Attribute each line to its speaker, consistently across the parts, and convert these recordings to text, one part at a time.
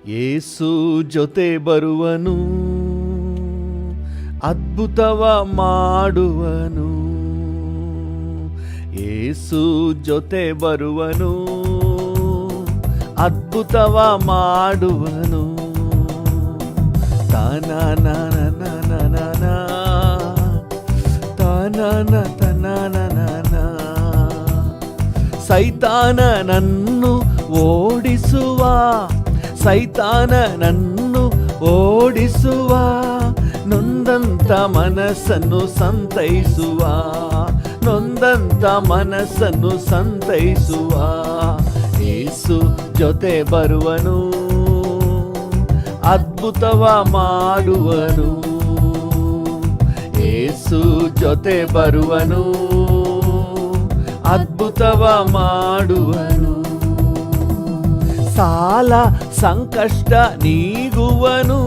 Speaker 1: ಯೇಸು ಜೊತೆ ಬರುವನು, ಅದ್ಭುತವ ಮಾಡುವನು. ಯೇಸು ಜೊತೆ ಬರುವನು, ಅದ್ಭುತವ ಮಾಡುವನು. ತಾನಾನ ತಾನಾನ ತನಾನ. ಸೈತಾನನನ್ನು ಓಡಿಸುವ, ಸೈತಾನನನ್ನು ಓಡಿಸುವ, ನೊಂದಂತ ಮನಸ್ಸನ್ನು ಸಂತೈಸುವ, ನೊಂದಂತ ಮನಸ್ಸನ್ನು ಸಂತೈಸುವ. ಯೇಸು ಜೊತೆ ಬರುವನು, ಅದ್ಭುತವ ಮಾಡುವನು. ಯೇಸು ಜೊತೆ ಬರುವನು, ಅದ್ಭುತವ ಮಾಡುವನು. ಸಾಲ ಸಂಕಷ್ಟ ನೀಗುವನು,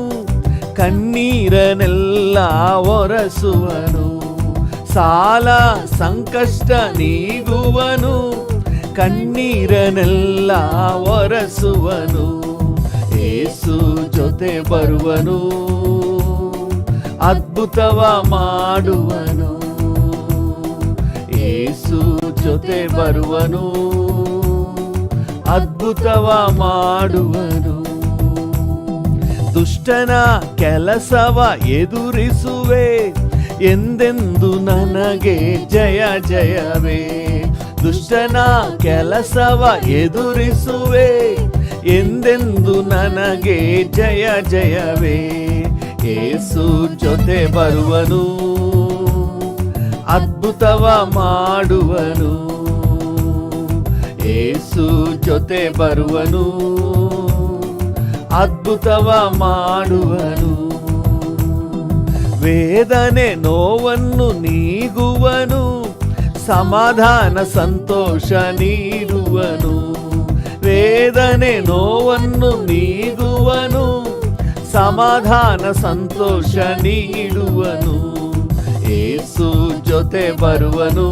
Speaker 1: ಕಣ್ಣೀರನೆಲ್ಲ ಒರೆಸುವನು. ಸಾಲ ಸಂಕಷ್ಟ ನೀಗುವನು, ಕಣ್ಣೀರನೆಲ್ಲ ಒರೆಸುವನು. ಯೇಸು ಜೊತೆ ಬರುವನು, ಅದ್ಭುತವ ಮಾಡುವನು. ಯೇಸು ಜೊತೆ ಬರುವನು, ಅದ್ಭುತವ ಮಾಡುವನು. ದುಷ್ಟನ ಕೆಲಸವ ಎದುರಿಸುವೆ, ಎಂದೆಂದು ನನಗೆ ಜಯ ಜಯವೇ. ದುಷ್ಟನ ಕೆಲಸವ ಎದುರಿಸುವೆ, ಎಂದೆಂದು ನನಗೆ ಜಯ ಜಯವೇ. ಯೇಸು ಜೊತೆ ಬರುವನು, ಅದ್ಭುತವ ಮಾಡುವನು. ಯೇಸು ಜೊತೆ ಬರುವನು, ಅದ್ಭುತವ ಮಾಡುವನು. ವೇದನೆ ನೋವನ್ನು ನೀಗುವನು, ಸಮಾಧಾನ ಸಂತೋಷ ನೀಡುವನು. ವೇದನೆ ನೋವನ್ನು ನೀಗುವನು, ಸಮಾಧಾನ ಸಂತೋಷ ನೀಡುವನು. ಯೇಸು ಜೊತೆ ಬರುವನು,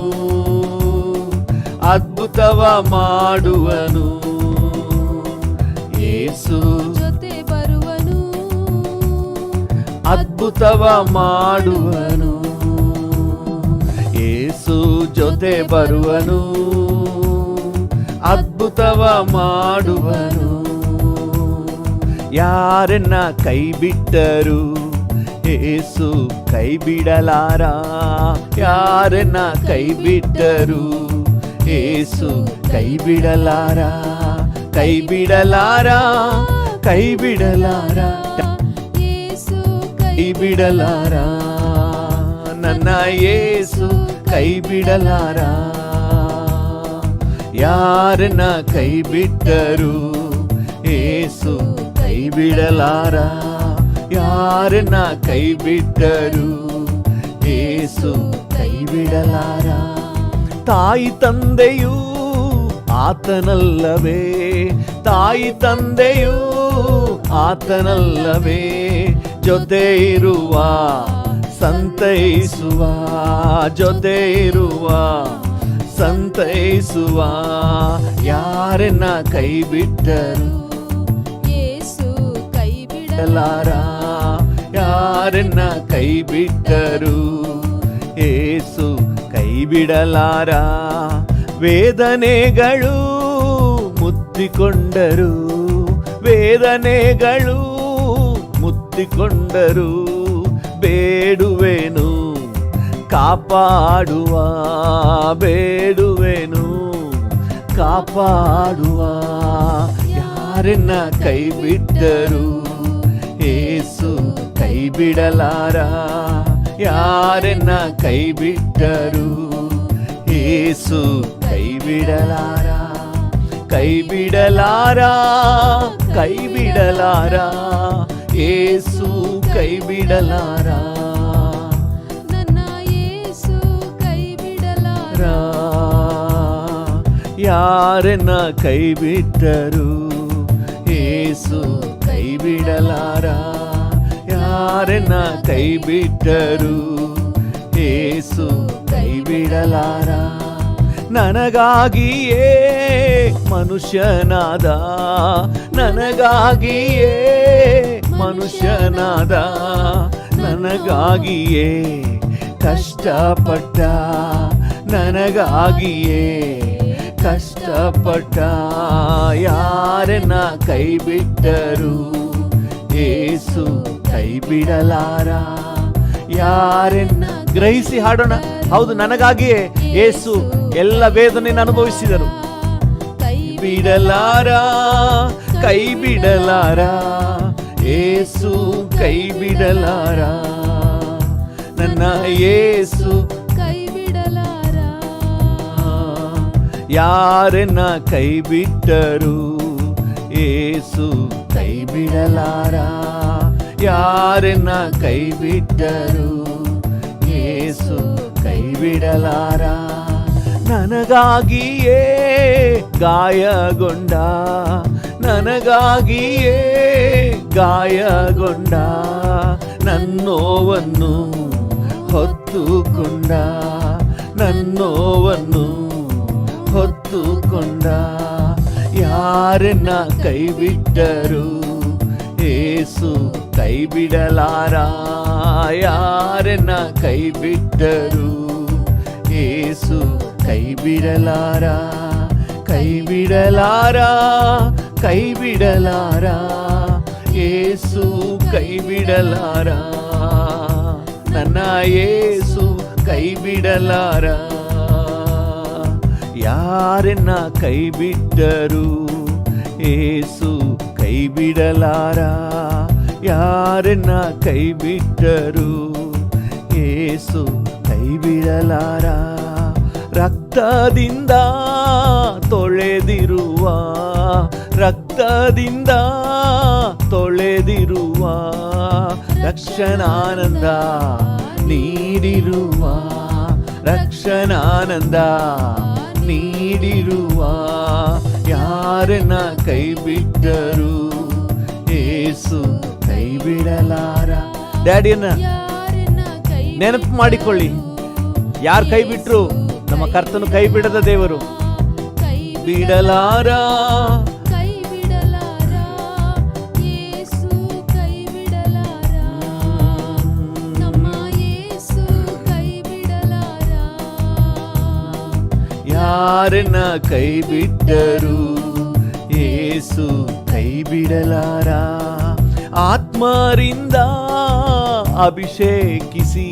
Speaker 1: ಅದ್ಭುತವ ಮಾಡುವನು. ಯೇಸು
Speaker 2: ಜೊತೆ ಬರುವನು,
Speaker 1: ಅದ್ಭುತವ ಮಾಡುವನು. ಯೇಸು ಜೊತೆ ಬರುವನು, ಅದ್ಭುತವ ಮಾಡುವನು. ಯಾರನ್ನ ಕೈ ಬಿಟ್ಟರು ಯೇಸು ಕೈ ಬಿಡಲಾರ. ಯಾರನ್ನ ಕೈ ಬಿಟ್ಟರು ಯೇಸು ಕೈ ಬಿಡಲಾರ, ಕೈ ಬಿಡಲಾರ, ಕೈ ಬಿಡಲಾರ,
Speaker 2: ಯೇಸು
Speaker 1: ಕೈ ಬಿಡಲಾರ. ನನ್ನ ಯೇಸು ಕೈ ಬಿಡಲಾರ. ಯಾರನ್ನ ಕೈ ಬಿಟ್ಟರು ಯೇಸು ಕೈ ಬಿಡಲಾರ. ಯಾರನ್ನ ಕೈ ಬಿಟ್ಟರು ಯೇಸು ಕೈ ಬಿಡಲಾರ. ತಾಯಿ ತಂದೆಯೂ ಆತನಲ್ಲವೇ, ತಾಯಿ ತಂದೆಯೂ ಆತನಲ್ಲವೇ. ಜೊತೆ ಇರುವ ಸಂತೈಸುವ, ಜೊತೆ ಇರುವ ಸಂತೈಸುವ. ಯಾರನ್ನ ಕೈ ಬಿಟ್ಟರು
Speaker 2: ಯೇಸು ಕೈ
Speaker 1: ಬಿಡಲಾರ. ಯಾರನ್ನ ಕೈ ಬಿಟ್ಟರು ಯೇಸು ಕೈ ಬಿಡಲಾರ. ವೇದನೆಗಳು ಮುತ್ತಿಕೊಂಡರು, ವೇದನೆಗಳು ಮುತ್ತಿಕೊಂಡರು. ಬೇಡುವೆನು ಕಾಪಾಡುವ, ಬೇಡುವೆನು ಕಾಪಾಡುವ. ಯಾರನ್ನ ಕೈ ಬಿಟ್ಟರು ಯೇಸು ಕೈ ಬಿಡಲಾರ. ಯಾರನ್ನ ಕೈ ಬಿಟ್ಟರು ಯೇಸು ಕೈ ಬಿಡಲಾರ, ಕೈ ಬಿಡಲಾರ, ಕೈ ಬಿಡಲಾರ. ಯೇಸು ಕೈ ಬಿಡಲಾರ.
Speaker 2: ನನ್ನ ಯೇಸು ಕೈ ಬಿಡಲಾರ.
Speaker 1: ಯಾರನ್ನ ಕೈ ಬಿಟ್ಟರು ಯೇಸು ಕೈ ಬಿಡಲಾರ. ಯಾರನ್ನ ಕೈ ಬಿಟ್ಟರು ಯೇಸು ಕೈ ಬಿಡಲಾರ. ನನಗಾಗಿಯೇ ಮನುಷ್ಯನಾದ, ನನಗಾಗಿಯೇ ಮನುಷ್ಯನಾದ, ನನಗಾಗಿಯೇ ಕಷ್ಟಪಟ್ಟ, ನನಗಾಗಿಯೇ ಕಷ್ಟಪಟ್ಟ. ಯಾರನ್ನ ಕೈ ಬಿಟ್ಟರು ಯೇಸು ಕೈ ಬಿಡಲಾರ. ಯಾರನ್ನ ಗ್ರಹಿಸಿ ಹಾಡೋಣ. ಹೌದು, ನನಗಾಗಿಯೇ ಯೇಸು ಎಲ್ಲ ವೇದನೆಯನ್ನು ಅನುಭವಿಸಿದರು. ಕೈ ಬಿಡಲಾರ, ಕೈ ಬಿಡಲಾರ, ಯೇಸು ಕೈ ಬಿಡಲಾರ, ನನ್ನ ಯೇಸು
Speaker 2: ಕೈ ಬಿಡಲಾರ.
Speaker 1: ಯಾರನ್ನ ಕೈ ಬಿಟ್ಟರು ಯೇಸು ಕೈ ಬಿಡಲಾರ. ಯಾರನ್ನ ಕೈ ಬಿಟ್ಟರು ಯೇಸು ಕೈ ಬಿಡಲಾರ. ನನಗಾಗಿಯೇ ಗಾಯಗೊಂಡ, ನನಗಾಗಿಯೇ ಗಾಯಗೊಂಡ, ನನ್ನೋವನ್ನು ಹೊತ್ತುಕೊಂಡ, ನನ್ನೋವನ್ನು ಹೊತ್ತುಕೊಂಡ. ಯಾರನ್ನ ಕೈ ಬಿಟ್ಟರು ಯೇಸು ಕೈ ಬಿಡಲಾರ. ಯಾರನ್ನ ಕೈ ಬಿಟ್ಟರು ಯೇಸು ಕೈ ಬಿಡಲಾರ. ಕೈ ಬಿಡಲಾರ, ಕೈ ಬಿಡಲಾರ, ಯೇಸು ಕೈ ಬಿಡಲಾರ, ನನ್ನ ಯೇಸು ಕೈ ಬಿಡಲಾರ. ಯಾರನ್ನ ಕೈ ಬಿಟ್ಟರು ಯೇಸು ಕೈ ಬಿಡಲಾರ. ಯಾರನ್ನ ಕೈ ಬಿಟ್ಟರು ಯೇಸು ಕೈ ಬಿಡಲಾರ. ರಕ್ತದಿಂದ ತೊಳೆದಿರುವ, ರಕ್ತದಿಂದ ತೊಳೆದಿರುವ, ರಕ್ಷಣಾನಂದ ನೀಡಿರುವ, ರಕ್ಷಣಾನಂದ ನೀಡಿರುವ. ಯಾರನ್ನ ಕೈ ಬಿಟ್ಟರು ಯೇಸು ಕೈ ಬಿಡಲಾರ. ಡ್ಯಾಡಿಯನ್ನ
Speaker 2: ಯಾರನ್ನ ಕೈ
Speaker 1: ನೆನಪು ಮಾಡಿಕೊಳ್ಳಿ. ಯಾರು ಕೈ ಬಿಟ್ರು? ನಮ್ಮ ಕರ್ತನು ಕೈ ಬಿಡದ ದೇವರು.
Speaker 2: ಕೈ
Speaker 1: ಬಿಡಲಾರ,
Speaker 2: ಕೈ ಬಿಡಲಾರ, ಯೇಸು ಕೈ ಬಿಡಲಾರ, ನಮ್ಮ ಯೇಸು ಕೈ ಬಿಡಲಾರ.
Speaker 1: ಯಾರನ್ನ ಕೈ ಬಿಟ್ಟರು ಯೇಸು ಕೈ ಬಿಡಲಾರ. ಆತ್ಮರಿಂದ ಅಭಿಷೇಕಿಸಿ,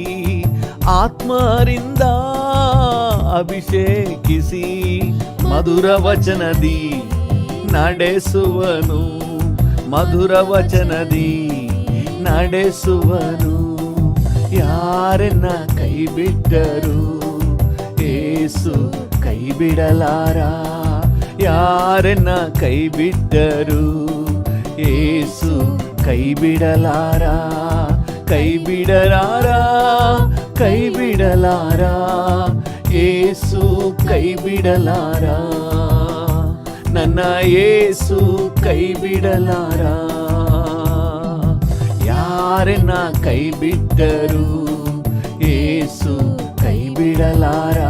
Speaker 1: ಆತ್ಮರಿಂದ ಅಭಿಷೇಕಿಸಿ, ಮಧುರ ವಚನದಿ ನಡೆಸುವನು, ಮಧುರ ವಚನದಿ ನಡೆಸುವನು. ಯಾರನ್ನ ಕೈ ಬಿಟ್ಟರು ಯೇಸು ಕೈ ಬಿಡಲಾರ. ಯಾರನ್ನ ಕೈ ಬಿಟ್ಟರು ಯೇಸು ಕೈ ಬಿಡಲಾರ. ಕೈ ಬಿಡಲಾರ, ಕೈ ಬಿಡಲಾರ, ಯೇಸು ಕೈ ಬಿಡಲಾರ, ನನ್ನ ಯೇಸು ಕೈ ಬಿಡಲಾರ. ಯಾರನ್ನ ಕೈ ಬಿಟ್ಟರು ಯೇಸು ಕೈ ಬಿಡಲಾರ.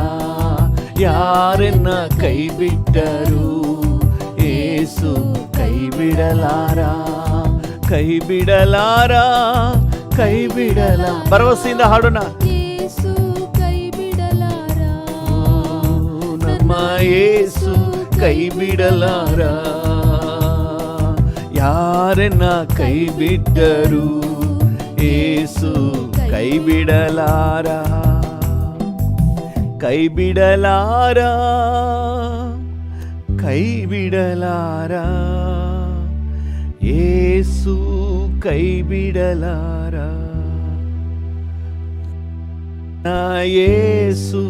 Speaker 1: ಯಾರನ್ನ ಕೈ ಬಿಟ್ಟರು ಯೇಸು ಕೈ ಬಿಡಲಾರ. ಕೈ ಬಿಡಲಾರ, ಕೈ ಬಿಡಲ. ಭರವಸೆಯಿಂದ ಹಾಡೋಣ.
Speaker 2: ಯೇಸು ಕೈ ಬಿಡಲಾರ,
Speaker 1: ನಮ್ಮ ಯೇಸು ಕೈ ಬಿಡಲಾರ. ಯಾರನ್ನ ಕೈ ಬಿಟ್ಟರು ಯೇಸು ಕೈ ಬಿಡಲಾರ. ಕೈ ಬಿಡಲಾರ, ಕೈ ಬಿಡಲಾರ, ಯೇಸು ಕೈ ಬಿಡಲಾರ. ಯೇಸು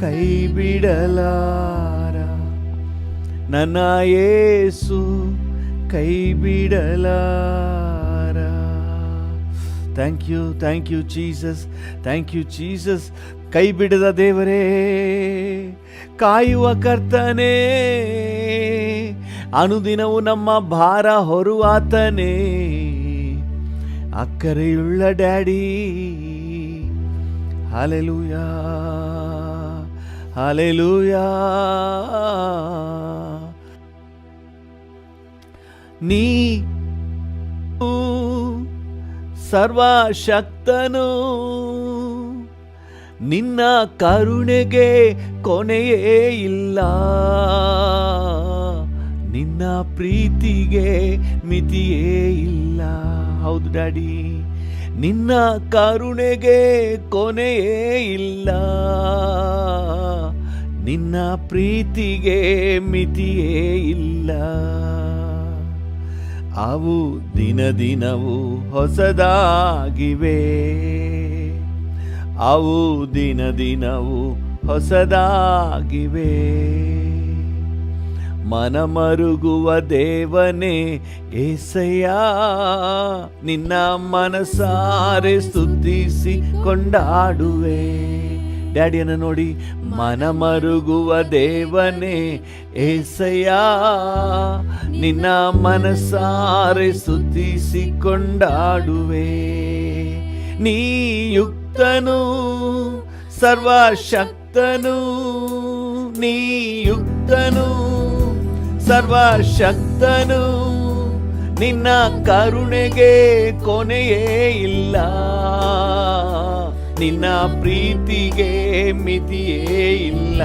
Speaker 1: ಕೈ ಬಿಡಲಾರ, ನನ್ನ ಯೇಸು ಕೈ ಬಿಡಲಾರ. Thank you Jesus, thank you Jesus. ಕೈ ಬಿಡದ ದೇವರೇ, ಕಾಯುವ ಕರ್ತನೇ, ಅನುದಿನವೂ ನಮ್ಮ ಭಾರ ಹೊರುವಾತನೇ, ಅಕ್ಕರೆಯುಳ್ಳ ಡ್ಯಾಡಿ. Hallelujah, hallelujah. ನೀ ಸರ್ವಶಕ್ತನು, ನಿನ್ನ ಕರುಣೆಗೆ ಕೊನೆಯೇ ಇಲ್ಲ, ನಿನ್ನ ಪ್ರೀತಿಗೆ ಮಿತಿಯೇ ಇಲ್ಲ. ಹೌದು ಡ್ಯಾಡಿ, ನಿನ್ನ ಕರುಣೆಗೆ ಕೊನೆಯೇ ಇಲ್ಲ, ನಿನ್ನ ಪ್ರೀತಿಗೆ ಮಿತಿಯೇ ಇಲ್ಲ. ಅವು ದಿನ ದಿನವೂ ಹೊಸದಾಗಿವೆ, ಅವು ದಿನ ದಿನವೂ ಹೊಸದಾಗಿವೆ. ಮನಮರುಗುವ ದೇವನೇ ಏಸಯ್ಯ, ನಿನ್ನ ಮನಸಾರೆ ಸ್ತುತಿಸಿ ಕೊಂಡಾಡುವೆ. ಡ್ಯಾಡಿಯನ್ನು ನೋಡಿ, ಮನಮರುಗುವ ದೇವನೇ ಏಸಯ್ಯ, ನಿನ್ನ ಮನಸಾರೆ ಸ್ತುತಿಸಿ ಕೊಂಡಾಡುವೆ. ನೀ ಯುಕ್ತನು ಸರ್ವಶಕ್ತನು, ನೀ ಯುಕ್ತನು ಸರ್ವಶಕ್ತನು, ನಿನ್ನ ಕರುಣೆಗೆ ಕೊನೆಯೇ ಇಲ್ಲ, ನಿನ್ನ ಪ್ರೀತಿಗೆ ಮಿತಿಯೇ ಇಲ್ಲ,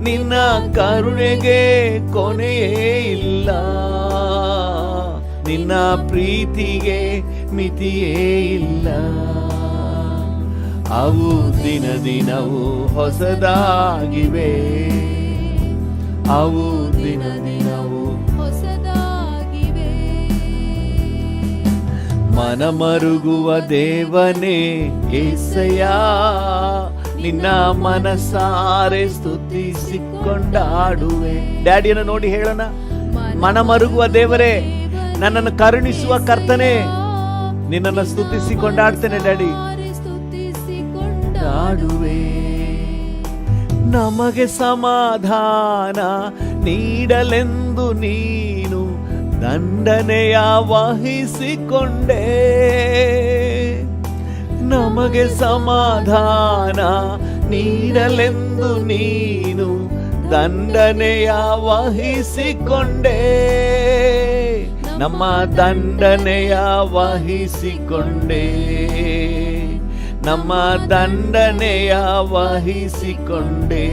Speaker 1: ನಿನ್ನ ಕರುಣೆಗೆ ಕೊನೆಯೇ ಇಲ್ಲ, ನಿನ್ನ ಪ್ರೀತಿಗೆ ಮಿತಿಯೇ ಇಲ್ಲ. ಅವು ದಿನ ದಿನವೂ ಹೊಸದಾಗಿವೆ, ಅವು ದಿನ ದಿನವೂ
Speaker 2: ಹೊಸದಾಗಿವೆ.
Speaker 1: ಮನಮರುಗುವ ದೇವನೇ ಏಸಯ್ಯ, ನಿನ್ನ ಮನಸಾರೆ ಸ್ತುತಿಸಿ ಕೊಂಡಾಡುವೆ. ಡ್ಯಾಡಿಯನ್ನು ನೋಡಿ ಹೇಳೋಣ, ಮನಮರುಗುವ ದೇವರೇ, ನನ್ನನ್ನು ಕರುಣಿಸುವ ಕರ್ತನೇ, ನಿನ್ನನ್ನು ಸ್ತುತಿಸಿ ಕೊಂಡಾಡ್ತೇನೆ ಡ್ಯಾಡಿ. ಕೊಂಡಾಡುವೆ. ನಮಗೆ ಸಮಾಧಾನ ನೀಡಲೆಂದು ನೀನು ದಂಡನೆಯ ವಹಿಸಿಕೊಂಡೆ, ನಮಗೆ ಸಮಾಧಾನ ನೀಡಲೆಂದು ನೀನು ದಂಡನೆಯ ವಹಿಸಿಕೊಂಡೆ, ನಮ್ಮ ದಂಡನೆಯ ವಹಿಸಿಕೊಂಡೆ, ನಮ್ಮ ದಂಡನೆಯ ವಹಿಸಿಕೊಂಡೆ.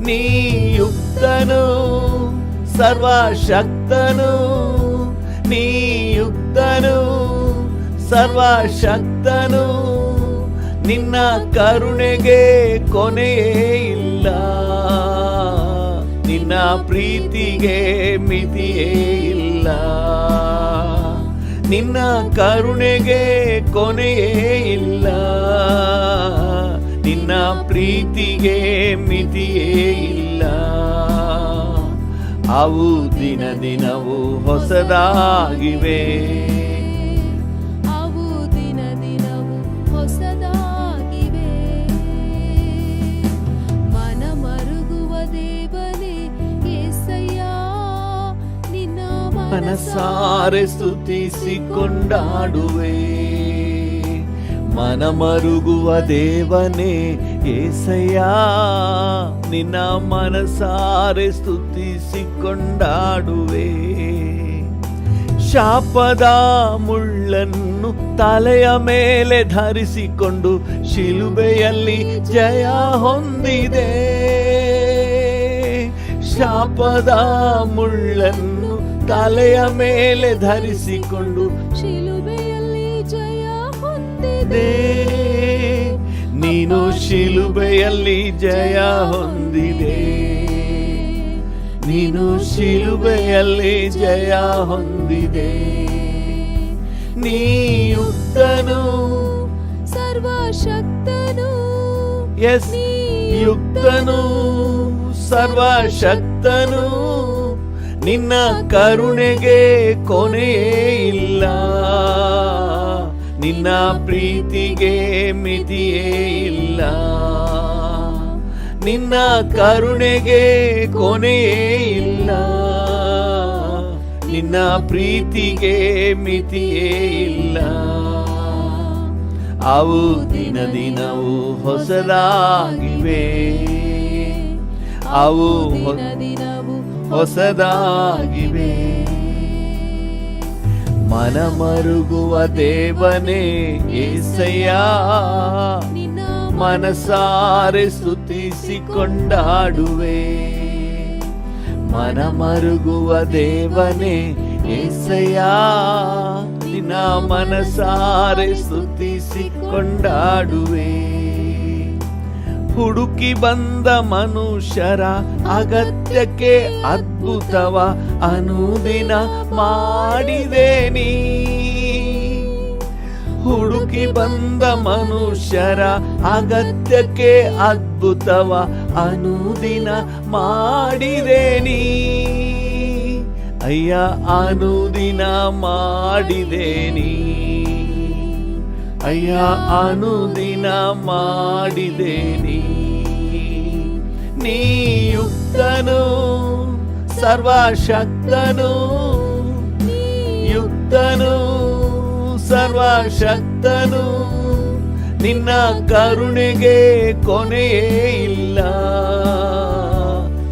Speaker 1: ನೀ ಯುಕ್ತನು ಸರ್ವಶಕ್ತನು, ನೀ ಯುಕ್ತನು ಸರ್ವಶಕ್ತನು, ನಿನ್ನ ಕರುಣೆಗೆ ಕೊನೆಯೇ ಇಲ್ಲ, ನಿನ್ನ ಪ್ರೀತಿಗೆ ಮಿತಿಯೇ ಇಲ್ಲ, ನಿನ್ನ ಕರುಣೆಗೆ ಕೊನೆಯೇ ಇಲ್ಲ, ನಿನ್ನ ಪ್ರೀತಿಗೆ ಮಿತಿಯೇ ಇಲ್ಲ. ಅವು ದಿನ ದಿನವೂ ಹೊಸದಾಗಿವೆ,
Speaker 2: ಅವು ದಿನ ದಿನವೂ ಹೊಸದಾಗಿವೆ. ಮನಮರುಗುವ ದೇವನೇ ಏಸಯ್ಯ, ನಿನ್ನ
Speaker 1: ಮನಸಾರೆ ಸ್ತುತಿಸಿ ಕೊಂಡಾಡುವೆ. ಮನಮರುಗುವ ದೇವನೇ ಏಸಯ್ಯ, ನಿನ್ನ ಮನಸಾರೆ ಸ್ತುತಿಸಿ ಕೊಂಡಾಡುವೆ. ಶಾಪದ ಮುಳ್ಳನ್ನು ತಲೆಯ ಮೇಲೆ ಧರಿಸಿಕೊಂಡು ಶಿಲುಬೆಯಲ್ಲಿ ಜಯ ಹೊಂದಿದೆ, ಶಾಪದ ಮುಳ್ಳನ್ನು ತಲೆಯ ಮೇಲೆ ಧರಿಸಿಕೊಂಡು
Speaker 2: ಶಿಲುಬೆಯಲ್ಲಿ ಜಯ ಹೊಂದಿದೆ,
Speaker 1: ನೀನು ಶಿಲುಬೆಯಲ್ಲಿ ಜಯ ಹೊಂದಿದೆ, ನೀನು ಶಿಲುಬೆಯಲ್ಲಿ ಜಯ ಹೊಂದಿದೆ. ನೀ ಯುಕ್ತನು
Speaker 2: ಸರ್ವಶಕ್ತನು,
Speaker 1: ಎಸ್ ಯುಕ್ತನು ಸರ್ವಶಕ್ತನು, ನಿನ್ನ ಕರುಣೆಗೆ ಕೊನೆಯೇ ಇಲ್ಲ, ನಿನ್ನ ಪ್ರೀತಿಗೆ ಮಿತಿಯೇ ಇಲ್ಲ, ನಿನ್ನ ಕರುಣೆಗೆ ಕೊನೆಯೇ ಇಲ್ಲ, ನಿನ್ನ ಪ್ರೀತಿಗೆ ಮಿತಿಯೇ ಇಲ್ಲ. ಅವು ದಿನ ದಿನವೂ ಹೊಸದಾಗಿವೆ, ಅವು
Speaker 2: ದಿನ ದಿನವೂ
Speaker 1: ಹೊಸದಾಗಿವೆ. ಮನ ಮರುಗುವ ದೇವನೇ ಏಸಯ್ಯ,
Speaker 2: ನಿನ್ನ
Speaker 1: ಮನಸಾರೆ ಸ್ತುತಿಸಿಕೊಂಡಾಡುವೆ. ಮನ ಮರುಗುವ ದೇವನೇ ಏಸಯ್ಯ, ನಿನ್ನ ಮನಸಾರೆ ಸ್ತುತಿಸಿಕೊಂಡಾಡುವೆ. ಹುಡುಕಿ ಬಂದ ಮನುಷ್ಯರ ಅಗತ್ಯಕ್ಕೆ ಅದ್ಭುತವ ಅನುದಿನ ಮಾಡಿದೆ ನೀ. ಹುಡುಕಿ ಬಂದ ಮನುಷ್ಯರ ಅಗತ್ಯಕ್ಕೆ ಅದ್ಭುತವ ಅನುದಿನ ಮಾಡಿದೆ ನೀ. ಅಯ್ಯ ಅನುದಿನ ಮಾಡಿದೆ ನೀ, ಅಯ್ಯ ಅನುದಿನ ಮಾಡಿದೆ ನೀ. ನೀ ಯುಕ್ತನು ಸರ್ವಶಕ್ತನು, ಯುಕ್ತನು ಸರ್ವಶಕ್ತನು. ನಿನ್ನ ಕರುಣೆಗೆ ಕೊನೆಯೇ ಇಲ್ಲ,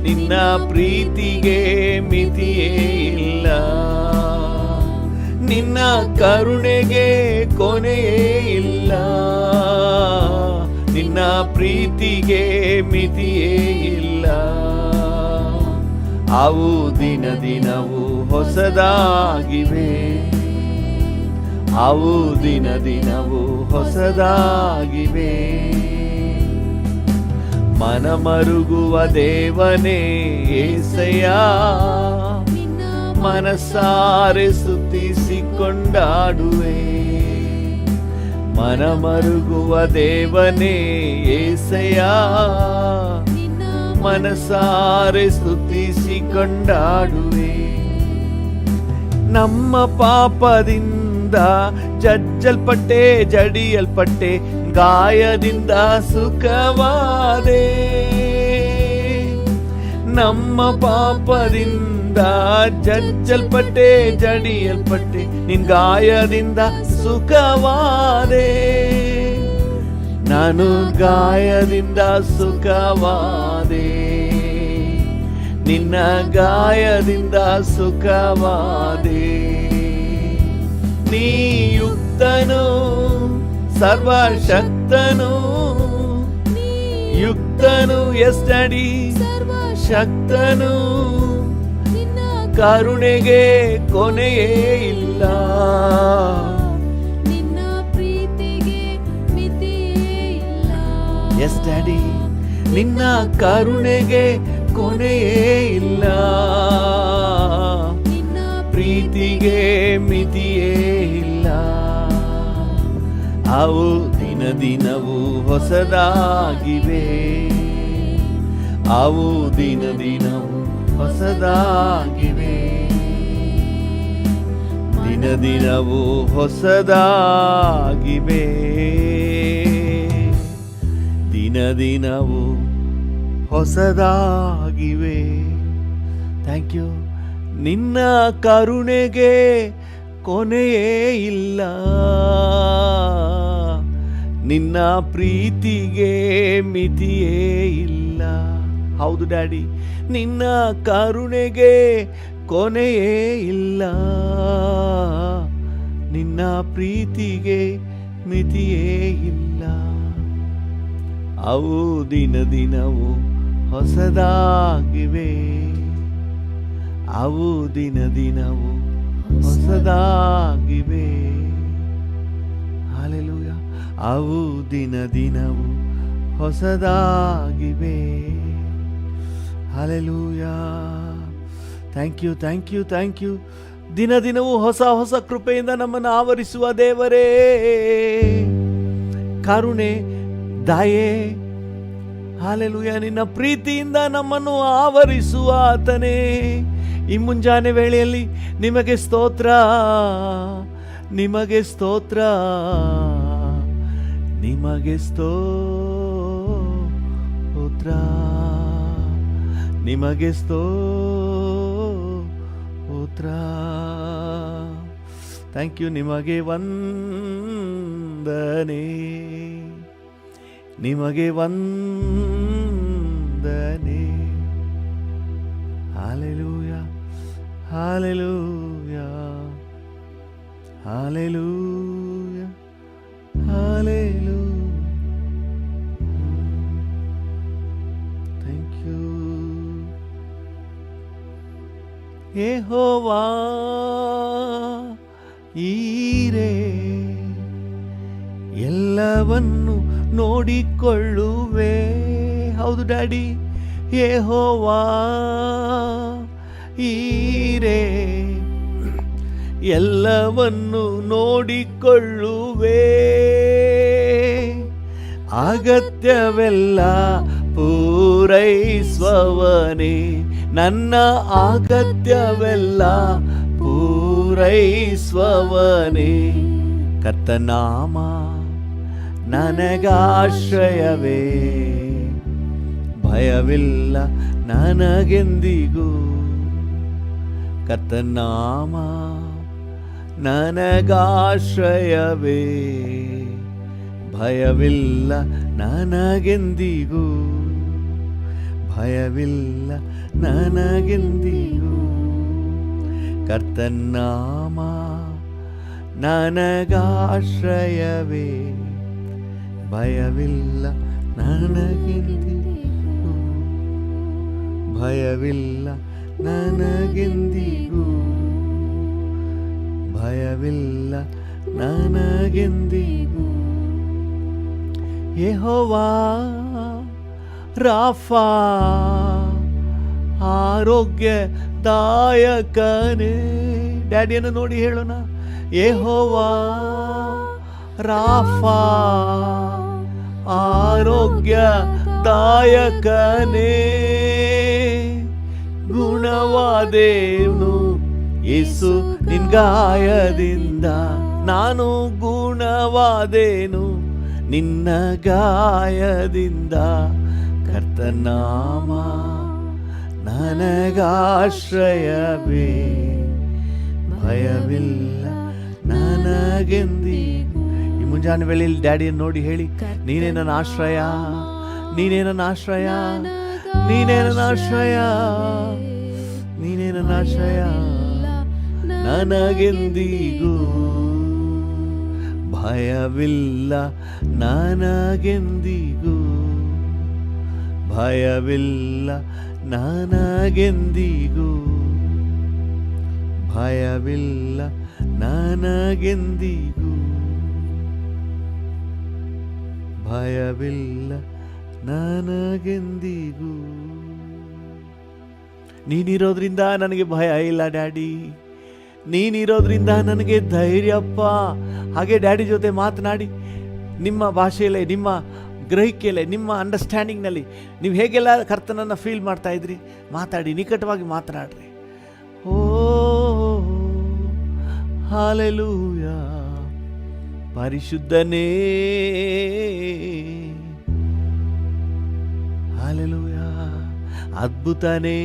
Speaker 1: ನಿನ್ನ ಪ್ರೀತಿಗೆ ಮಿತಿಯೇ ಇಲ್ಲ. ನಿನ್ನ ಕರುಣೆಗೆ ಕೊನೆಯೇ ಇಲ್ಲ, ನಿನ್ನ ಪ್ರೀತಿಗೆ ಮಿತಿಯೇ ಇಲ್ಲ. ಅವು ದಿನ ದಿನವೂ ಹೊಸದಾಗಿವೆ, ಅವು ದಿನ ದಿನವೂ ಹೊಸದಾಗಿವೆ. ಮನ ಮರುಗುವ ದೇವನೇ ಏಸಯ್ಯ, ಮನಸಾರೆ ಸ್ತುತಿಸಿಕೊಂಡಾಡುವೆ. ಮನ ಮರುಗುವ ದೇವನೇ ಏಸಯ್ಯ, ಮನಸಾರೆ ಸ್ತುತಿಸಿಕೊಂಡಾಡುವೆ. ನಮ್ಮ ಪಾಪದಿಂದ ಜಜ್ಜಲ್ಪಟ್ಟೆ, ಜಡಿಯಲ್ಪಟ್ಟೆ, ಗಾಯದಿಂದ ಸುಖವಾದೆ. ನಮ್ಮ ಪಾಪದಿಂದ ಜಜ್ಜಲ್ಪಟ್ಟೆ, ಜಡಿಯಲ್ಪಟ್ಟೆ, ನಿನ್ ಗಾಯದಿಂದ ಸುಖವಾದೆ. ನಾನು ಗಾಯದಿಂದ ಸುಖವಾದೆ, ನಿನ್ನ ಗಾಯದಿಂದ ಸುಖವಾದೆ. ನೀ ಯುಕ್ತನು ಸರ್ವಶಕ್ತನು, ಯುಕ್ತನು ಎಸ್ ಡ್ಯಾಡಿ ಶಕ್ತನು. ಕರುಣೆಗೆ ಕೊನೆಯೇ ಇಲ್ಲ,
Speaker 2: ನಿನ್ನ ಪ್ರೀತಿಗೆ ಮಿತಿಯೇ ಇಲ್ಲ.
Speaker 1: ಎಸ್ ಡ್ಯಾಡಿ ನಿನ್ನ ಕರುಣೆಗೆ ಕೊನೆಯೇ ಇಲ್ಲ,
Speaker 2: ನಿನ್ನ
Speaker 1: ಪ್ರೀತಿಗೆ ಮಿತಿಯೇ ಇಲ್ಲ. ಅವು ದಿನ ದಿನವೂ ಹೊಸದಾಗಿವೆ, ಅವು ದಿನ ದಿನವೂ ಹೊಸದಾಗಿವೆ. ದಿನ ದಿನವೂ ಹೊಸದಾಗಿವೆ, ದಿನ ದಿನವೂ ಹೊಸದಾಗಿವೆ. Thank you. ನಿನ್ನ ಕರುಣೆಗೆ ಕೊನೆಯೇ ಇಲ್ಲ, ನಿನ್ನ ಪ್ರೀತಿಗೆ ಮಿತಿಯೇ ಇಲ್ಲ. ಹೌದು ಡ್ಯಾಡಿ, ನಿನ್ನ ಕರುಣೆಗೆ ಕೊನೆಯೇ ಇಲ್ಲ, ನಿನ್ನ ಪ್ರೀತಿಗೆ ಮಿತಿಯೇ ಇಲ್ಲ. ಅವು ದಿನ ದಿನವೂ ಹೊಸದಾಗಿವೆ, ಅವು ದಿನ ದಿನವೂ ಹೊಸದಾಗಿವೆ. ಹಲ್ಲೆಲೂಯ. ಅವು ದಿನ ದಿನವೂ ಹೊಸದಾಗಿವೆ. Hallelujah. Thank you, thank you, thank you. ದಿನ ದಿನವೂ ಹೊಸ ಹೊಸ ಕೃಪೆಯಿಂದ ನಮ್ಮನ್ನು ಆವರಿಸುವ ದೇವರೇ, ಕರುಣೆ, ದಯೆ, ಹಲ್ಲೆಲೂಯ, ನಿನ್ನ ಪ್ರೀತಿಯಿಂದ ನಮ್ಮನ್ನು ಆವರಿಸುವ ಆತನೇ, ಈ ಮುಂಜಾನೆ ವೇಳೆಯಲ್ಲಿ ನಿಮಗೆ ಸ್ತೋತ್ರ, ನಿಮಗೆ ಸ್ತೋತ್ರ, ನಿಮಗೆ ಸ್ತೋತ್ರ, ನಿಮಗೆ ಸ್ತೋತ್ರ. Thank you. ನಿಮಗೆ ವಂದನೆ, ನಿಮಗೆ ವಂದನೆ. Hallelujah, hallelujah, hallelujah, hallelujah. Thank you. ಯೆಹೋವಾ ಈರೇ, ಎಲ್ಲವನ್ನು ನೋಡಿಕೊಳ್ಳುವೆ. ಹೌದು ಡ್ಯಾಡಿ. ಯೆಹೋವಾ ಈರೇ, ಎಲ್ಲವನ್ನು ನೋಡಿಕೊಳ್ಳುವೆ. ಅಗತ್ಯವೆಲ್ಲ ಪೂರೈಸುವವನೇ, ನನ್ನ ಅಗತ್ಯವೆಲ್ಲ ಪೂರೈಸುವವನೇ. ಕರ್ತನಾಮ ನನಗಾಶ್ರಯವೇ, ಭಯವಿಲ್ಲ ನನಗೆಂದಿಗೂ. ಕರ್ತನಾಮ ನನಗಾಶ್ರಯವೇ, ಭಯವಿಲ್ಲ ನನಗೆಂದಿಗೂ, ಭಯವಿಲ್ಲ ನನಗೆಂದಿಗೂ. ಕರ್ತನಾಮ ನನಗಾಶ್ರಯವೇ, ಭಯವಿಲ್ಲ ನನಗೆಂದಿಗೂ, ಭಯವಿಲ್ಲ ನನಗೆಂದಿಗೂ, ಭಯವಿಲ್ಲ ನನಗೆಂದಿಗೂ. ಯೆಹೋವಾ ರಾಫಾ, ಆರೋಗ್ಯದಾಯಕನೇ. ಡ್ಯಾಡಿಯನ್ನು ನೋಡಿ ಹೇಳೋಣ. ಯೆಹೋವಾ ರಾಫಾ, ಆರೋಗ್ಯದಾಯಕನೇ. ಗುಣವಾದೇನು ಯೇಸು ನಿನ್ಗಾಯದಿಂದ, ನಾನು ಗುಣವಾದೇನು ನಿನ್ನ ಗಾಯದಿಂದ. ಕರ್ತನಾಮ ನನಗಾಶ್ರಯವೇ, ಭಯವಿಲ್ಲ ನನಗೆಂದಿಗೂ. ಈ ಮುಂಜಾನೆ ವೇಳೆಯಲ್ಲಿ ಡ್ಯಾಡಿಯನ್ನು ನೋಡಿ ಹೇಳಿ, ನೀನೇ ನನ್ನ ಆಶ್ರಯ, ನೀನೇ ನನ್ನ ಆಶ್ರಯ, ನೀನೇ ನನ್ನ ಆಶ್ರಯ, ನೀನೇ ನನ್ನ ಆಶ್ರಯ ನನಗೆಂದಿಗೂ. ಭಯವಿಲ್ಲ ನನಗೆಂದಿಗೂ, ಭಯವಿಲ್ಲ ನನಗೆಂದಿಗೂ, ಭಯವಿಲ್ಲ ನನಗೆಂದಿಗೂ, ಭಯವಿಲ್ಲ ನನಗೆಂದಿಗೂ. ನೀನಿರೋದ್ರಿಂದ ನನಗೆ ಭಯ ಇಲ್ಲ ಡ್ಯಾಡಿ, ನೀನಿರೋದ್ರಿಂದ ನನಗೆ ಧೈರ್ಯಪ್ಪ. ಹಾಗೆ ಡ್ಯಾಡಿ ಜೊತೆ ಮಾತನಾಡಿ, ನಿಮ್ಮ ಭಾಷೆಯಲ್ಲೇ, ನಿಮ್ಮ ಗ್ರಹಿಕೆಯಲ್ಲೇ, ನಿಮ್ಮ ಅಂಡರ್ಸ್ಟ್ಯಾಂಡಿಂಗ್ನಲ್ಲಿ ನೀವು ಹೇಗೆಲ್ಲ ಕರ್ತನನ್ನು ಫೀಲ್ ಮಾಡ್ತಾ ಇದ್ರಿ ಮಾತಾಡಿ, ನಿಕಟವಾಗಿ ಮಾತನಾಡ್ರಿ. ಓ ಹಾಲೆಲೂಯ, ಪರಿಶುದ್ಧನೇ, ಹಾಲೆಲೂಯ, ಅದ್ಭುತನೇ,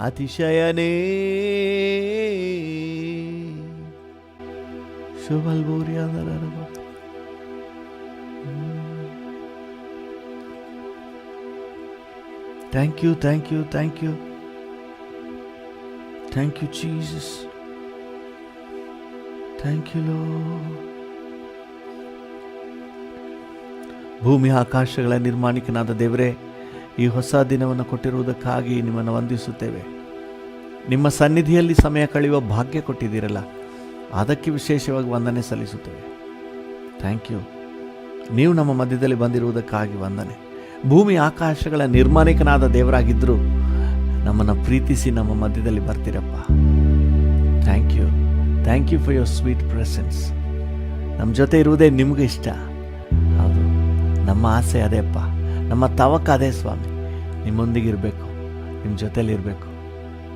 Speaker 1: ಅತಿಶಯನೇ, ಶುಭಲ್ಬೋರಿಯಾದರ. Thank you, thank you, thank you, thank you Jesus, thank you Lord. ಭೂಮಿ ಆಕಾಶಗಳ ನಿರ್ಮಾಣಿಕನಾದ ದೇವರೇ, ಈ ಹೊಸ ದಿನವನ್ನು ಕೊಟ್ಟಿರುವುದಕ್ಕಾಗಿ ನಿಮ್ಮನ್ನು ವಂದಿಸುತ್ತೇವೆ. ನಿಮ್ಮ ಸನ್ನಿಧಿಯಲ್ಲಿ ಸಮಯ ಕಳೆಯುವ ಭಾಗ್ಯ ಕೊಟ್ಟಿದ್ದೀರಲ್ಲ, ಅದಕ್ಕೆ ವಿಶೇಷವಾಗಿ ವಂದನೆ ಸಲ್ಲಿಸುತ್ತೇವೆ. Thank you. ನೀವು ನಮ್ಮ ಮಧ್ಯದಲ್ಲಿ ಬಂದಿರುವುದಕ್ಕಾಗಿ ವಂದನೆ. ಭೂಮಿ ಆಕಾಶಗಳ ನಿರ್ಮಾಣಿಕನಾದ ದೇವರಾಗಿದ್ದರೂ ನಮ್ಮನ್ನು ಪ್ರೀತಿಸಿ ನಮ್ಮ ಮಧ್ಯದಲ್ಲಿ ಬರ್ತೀರಪ್ಪ. Thank you, thank you for your sweet presence. ನಮ್ಮ ಜೊತೆ ಇರುವುದೇ ನಿಮಗೆ ಇಷ್ಟ. ಹೌದು, ನಮ್ಮ ಆಸೆ ಅದೇಪ್ಪ, ನಮ್ಮ ತವಕ ಅದೇ ಸ್ವಾಮಿ, ನಿಮ್ಮೊಂದಿಗಿರಬೇಕು, ನಿಮ್ಮ ಜೊತೆಯಲ್ಲಿರಬೇಕು.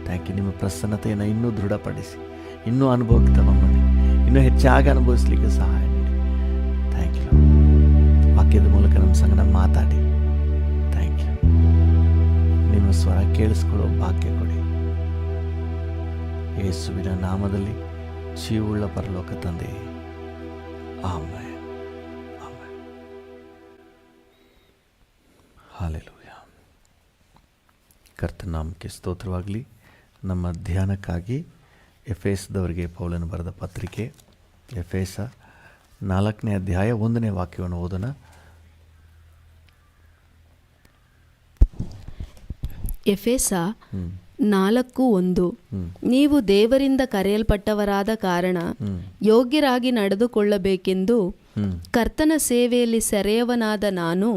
Speaker 1: Thank you. ನಿಮ್ಮ ಪ್ರಸನ್ನತೆಯನ್ನು ಇನ್ನೂ ದೃಢಪಡಿಸಿ, ಇನ್ನೂ ಅನುಭವಕ್ಕೆ ತಗೊಂಬನ್ನಿ, ಇನ್ನೂ ಹೆಚ್ಚಾಗಿ ಅನುಭವಿಸ್ಲಿಕ್ಕೆ ಸಹಾಯ ನೀಡಿ. Thank you. ವಾಕ್ಯದ ಮೂಲಕ ನಮ್ಮ ಸಂಗಡ ಮಾತಾಡಿ. Thank you. ನಿಮ್ಮ ಸ್ವರ ಕೇಳಿಸ್ಕೊಳ್ಳೋ ಭಾಗ್ಯ ಕೊಡಿ. ಯೇಸುವಿನ ನಾಮದಲ್ಲಿ ಜೀವವುಳ್ಳ ಪರಲೋಕ ತಂದೆ, ಆಮೆನ್, ಆಮೆನ್. ಹಲ್ಲೆಲೂಯಾ. ಕರ್ತನ ನಾಮಕ್ಕೆ ಸ್ತೋತ್ರವಾಗಲಿ. ನಮ್ಮ ಧ್ಯಾನಕ್ಕಾಗಿ ಎಫೆಸದವರಿಗೆ ಪೌಲನು ಬರೆದ ಪತ್ರಿಕೆ ಎಫೆಸ 4ನೇ ಅಧ್ಯಾಯ 1ನೇ ವಾಕ್ಯವನ್ನು ಓದೋಣ.
Speaker 2: ಎಫೆಸ 4:1. ನೀವು ದೇವರಿಂದ ಕರೆಯಲ್ಪಟ್ಟವರಾದ ಕಾರಣ ಯೋಗ್ಯರಾಗಿ ನಡೆದುಕೊಳ್ಳಬೇಕೆಂದು ಕರ್ತನ ಸೇವೆಯಲ್ಲಿ ಸೆರೆಯವನಾದ ನಾನು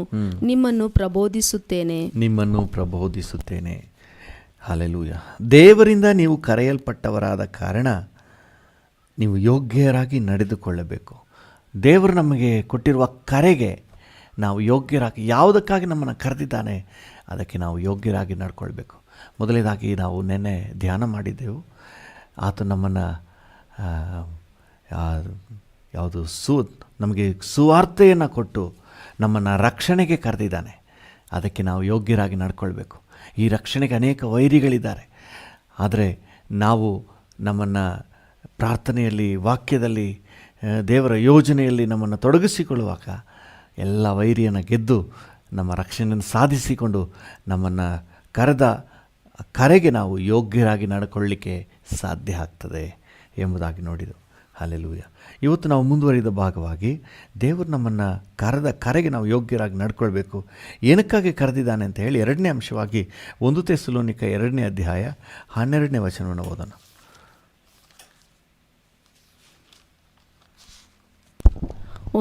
Speaker 2: ನಿಮ್ಮನ್ನು ಪ್ರಬೋಧಿಸುತ್ತೇನೆ. ಹಲ್ಲೆಲೂಯಾ. ದೇವರಿಂದ ನೀವು ಕರೆಯಲ್ಪಟ್ಟವರಾದ ಕಾರಣ ನೀವು ಯೋಗ್ಯರಾಗಿ ನಡೆದುಕೊಳ್ಳಬೇಕು. ದೇವರು ನಮಗೆ ಕೊಟ್ಟಿರುವ ಕರೆಗೆ ನಾವು ಯೋಗ್ಯರಾಗಿ, ಯಾವುದಕ್ಕಾಗಿ ನಮ್ಮನ್ನು ಕರೆದಿದ್ದಾನೆ ಅದಕ್ಕೆ ನಾವು ಯೋಗ್ಯರಾಗಿ ನಡ್ಕೊಳ್ಬೇಕು. ಮೊದಲನೇದಾಗಿ ನಾವು ನೆನ್ನೆ ಧ್ಯಾನ ಮಾಡಿದ್ದೆವು. ಆತ ನಮ್ಮನ್ನು ನಮಗೆ ಸುವಾರ್ತೆಯನ್ನು ಕೊಟ್ಟು ನಮ್ಮನ್ನು ರಕ್ಷಣೆಗೆ ಕರೆದಿದ್ದಾನೆ. ಅದಕ್ಕೆ ನಾವು ಯೋಗ್ಯರಾಗಿ ನಡ್ಕೊಳ್ಬೇಕು. ಈ ರಕ್ಷಣೆಗೆ ಅನೇಕ ವೈರಿಗಳಿದ್ದಾರೆ. ಆದರೆ ನಾವು ನಮ್ಮನ್ನು ಪ್ರಾರ್ಥನೆಯಲ್ಲಿ, ವಾಕ್ಯದಲ್ಲಿ, ದೇವರ ಯೋಜನೆಯಲ್ಲಿ ನಮ್ಮನ್ನು ತೊಡಗಿಸಿಕೊಳ್ಳುವಾಗ ಎಲ್ಲ ವೈರಿಯನ್ನು ಗೆದ್ದು ನಮ್ಮ ರಕ್ಷಣೆಯನ್ನು ಸಾಧಿಸಿಕೊಂಡು ನಮ್ಮನ್ನು ಕರೆದ ಕರೆಗೆ ನಾವು ಯೋಗ್ಯರಾಗಿ ನಡ್ಕೊಳ್ಳಿಕ್ಕೆ ಸಾಧ್ಯ ಆಗ್ತದೆ ಎಂಬುದಾಗಿ ನೋಡಿದೆವು. ಹಲ್ಲೆಲೂಯಾ. ಇವತ್ತು ನಾವು ಮುಂದುವರಿದ ಭಾಗವಾಗಿ ದೇವರು ನಮ್ಮನ್ನು ಕರೆದ ಕರೆಗೆ ನಾವು ಯೋಗ್ಯರಾಗಿ ನಡ್ಕೊಳ್ಬೇಕು. ಏನಕ್ಕಾಗಿ ಕರೆದಿದ್ದಾನೆ ಅಂತ ಹೇಳಿ 2ನೇ ಅಂಶವಾಗಿ 1 ಥೆಸಲೋನಿಕ 2ನೇ ಅಧ್ಯಾಯ 12ನೇ ವಚನವನ್ನು ಓದೋಣ.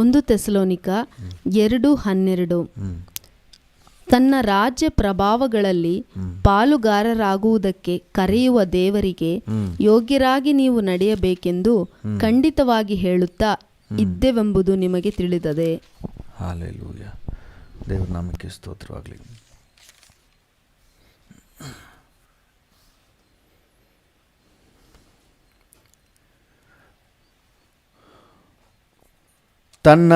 Speaker 2: 1 ಥೆಸಲೋನಿಕ 2:12. ತನ್ನ ರಾಜ್ಯ ಪ್ರಭಾವಗಳಲ್ಲಿ ಪಾಲುಗಾರರಾಗುವುದಕ್ಕೆ ಕರೆಯುವ ದೇವರಿಗೆ ಯೋಗ್ಯರಾಗಿ ನೀವು ನಡೆಯಬೇಕೆಂದು ಖಂಡಿತವಾಗಿ ಹೇಳುತ್ತಾ ಇದ್ದೆವೆಂಬುದು ನಿಮಗೆ ತಿಳಿದದೆ.
Speaker 1: ಹಲ್ಲೆಲೂಯಾ. ದೇವರ ನಾಮಕ್ಕೆ ಸ್ತೋತ್ರವಾಗಲಿ. ತನ್ನ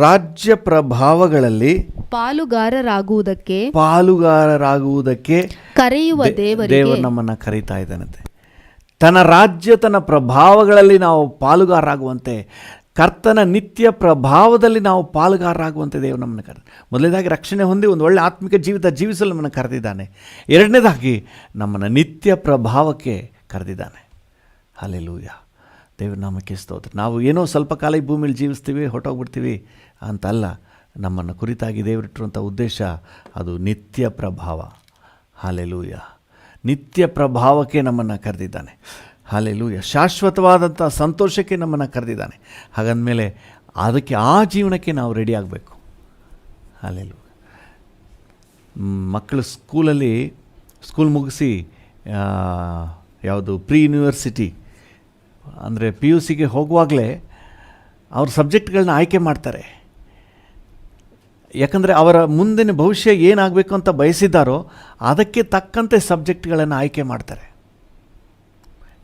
Speaker 1: ರಾಜ್ಯ ಪ್ರಭಾವಗಳಲ್ಲಿ ಪಾಲುಗಾರರಾಗುವುದಕ್ಕೆ
Speaker 2: ಕರೆಯುವ
Speaker 1: ದೇವರು ನಮ್ಮನ್ನು ಕರೀತಾ ಇದ್ದಾನಂತೆ. ತನ್ನ ರಾಜ್ಯ, ತನ್ನ ಪ್ರಭಾವಗಳಲ್ಲಿ ನಾವು ಪಾಲುಗಾರರಾಗುವಂತೆ, ಕರ್ತನ ನಿತ್ಯ ಪ್ರಭಾವದಲ್ಲಿ ನಾವು ಪಾಲುಗಾರರಾಗುವಂತೆ ದೇವರು ನಮ್ಮನ್ನು ಕರೆದ. ಮೊದಲನೇದಾಗಿ ರಕ್ಷಣೆ ಹೊಂದಿ ಒಂದು ಒಳ್ಳೆಯ ಆತ್ಮಿಕ ಜೀವಿತ ಜೀವಿಸಲು ನಮ್ಮನ್ನು ಕರೆದಿದ್ದಾನೆ. ಎರಡನೇದಾಗಿ ನಮ್ಮನ್ನು ನಿತ್ಯ ಪ್ರಭಾವಕ್ಕೆ ಕರೆದಿದ್ದಾನೆ. ಹಲ್ಲೆಲೂಯಾ. ದೇವ್ರ ನಾಮಕ್ಕೆ ಸ್ತೋತ್ರ. ನಾವು ಏನೋ ಸ್ವಲ್ಪ ಕಾಲ ಈ ಭೂಮಿಯಲ್ಲಿ ಜೀವಿಸ್ತೀವಿ, ಹೊರಟೋಗ್ಬಿಡ್ತೀವಿ ಅಂತಲ್ಲ. ನಮ್ಮನ್ನು ಕುರಿತಾಗಿ ದೇವರಿಟ್ಟಿರುವಂಥ ಉದ್ದೇಶ ಅದು ನಿತ್ಯ ಪ್ರಭಾವ. ಹಲ್ಲೆಲೂಯಾ. ನಿತ್ಯ ಪ್ರಭಾವಕ್ಕೆ ನಮ್ಮನ್ನು ಕರೆದಿದ್ದಾನೆ. ಹಲ್ಲೆಲೂಯಾ. ಶಾಶ್ವತವಾದಂಥ ಸಂತೋಷಕ್ಕೆ ನಮ್ಮನ್ನು ಕರೆದಿದ್ದಾನೆ. ಹಾಗಂದಮೇಲೆ ಅದಕ್ಕೆ ಆ ಜೀವನಕ್ಕೆ ನಾವು ರೆಡಿ ಆಗಬೇಕು. ಹಲ್ಲೆಲೂಯಾ. ಮಕ್ಕಳು ಸ್ಕೂಲ್ ಮುಗಿಸಿ ಯಾವುದು ಪ್ರೀ ಯೂನಿವರ್ಸಿಟಿ ಅಂದರೆ PUCಗೆ ಹೋಗುವಾಗಲೇ ಅವ್ರ ಸಬ್ಜೆಕ್ಟ್ಗಳನ್ನ ಆಯ್ಕೆ ಮಾಡ್ತಾರೆ. ಯಾಕಂದರೆ ಅವರ ಮುಂದಿನ ಭವಿಷ್ಯ ಏನಾಗಬೇಕು ಅಂತ ಬಯಸಿದ್ದಾರೋ ಅದಕ್ಕೆ ತಕ್ಕಂತೆ ಸಬ್ಜೆಕ್ಟ್ಗಳನ್ನು ಆಯ್ಕೆ ಮಾಡ್ತಾರೆ.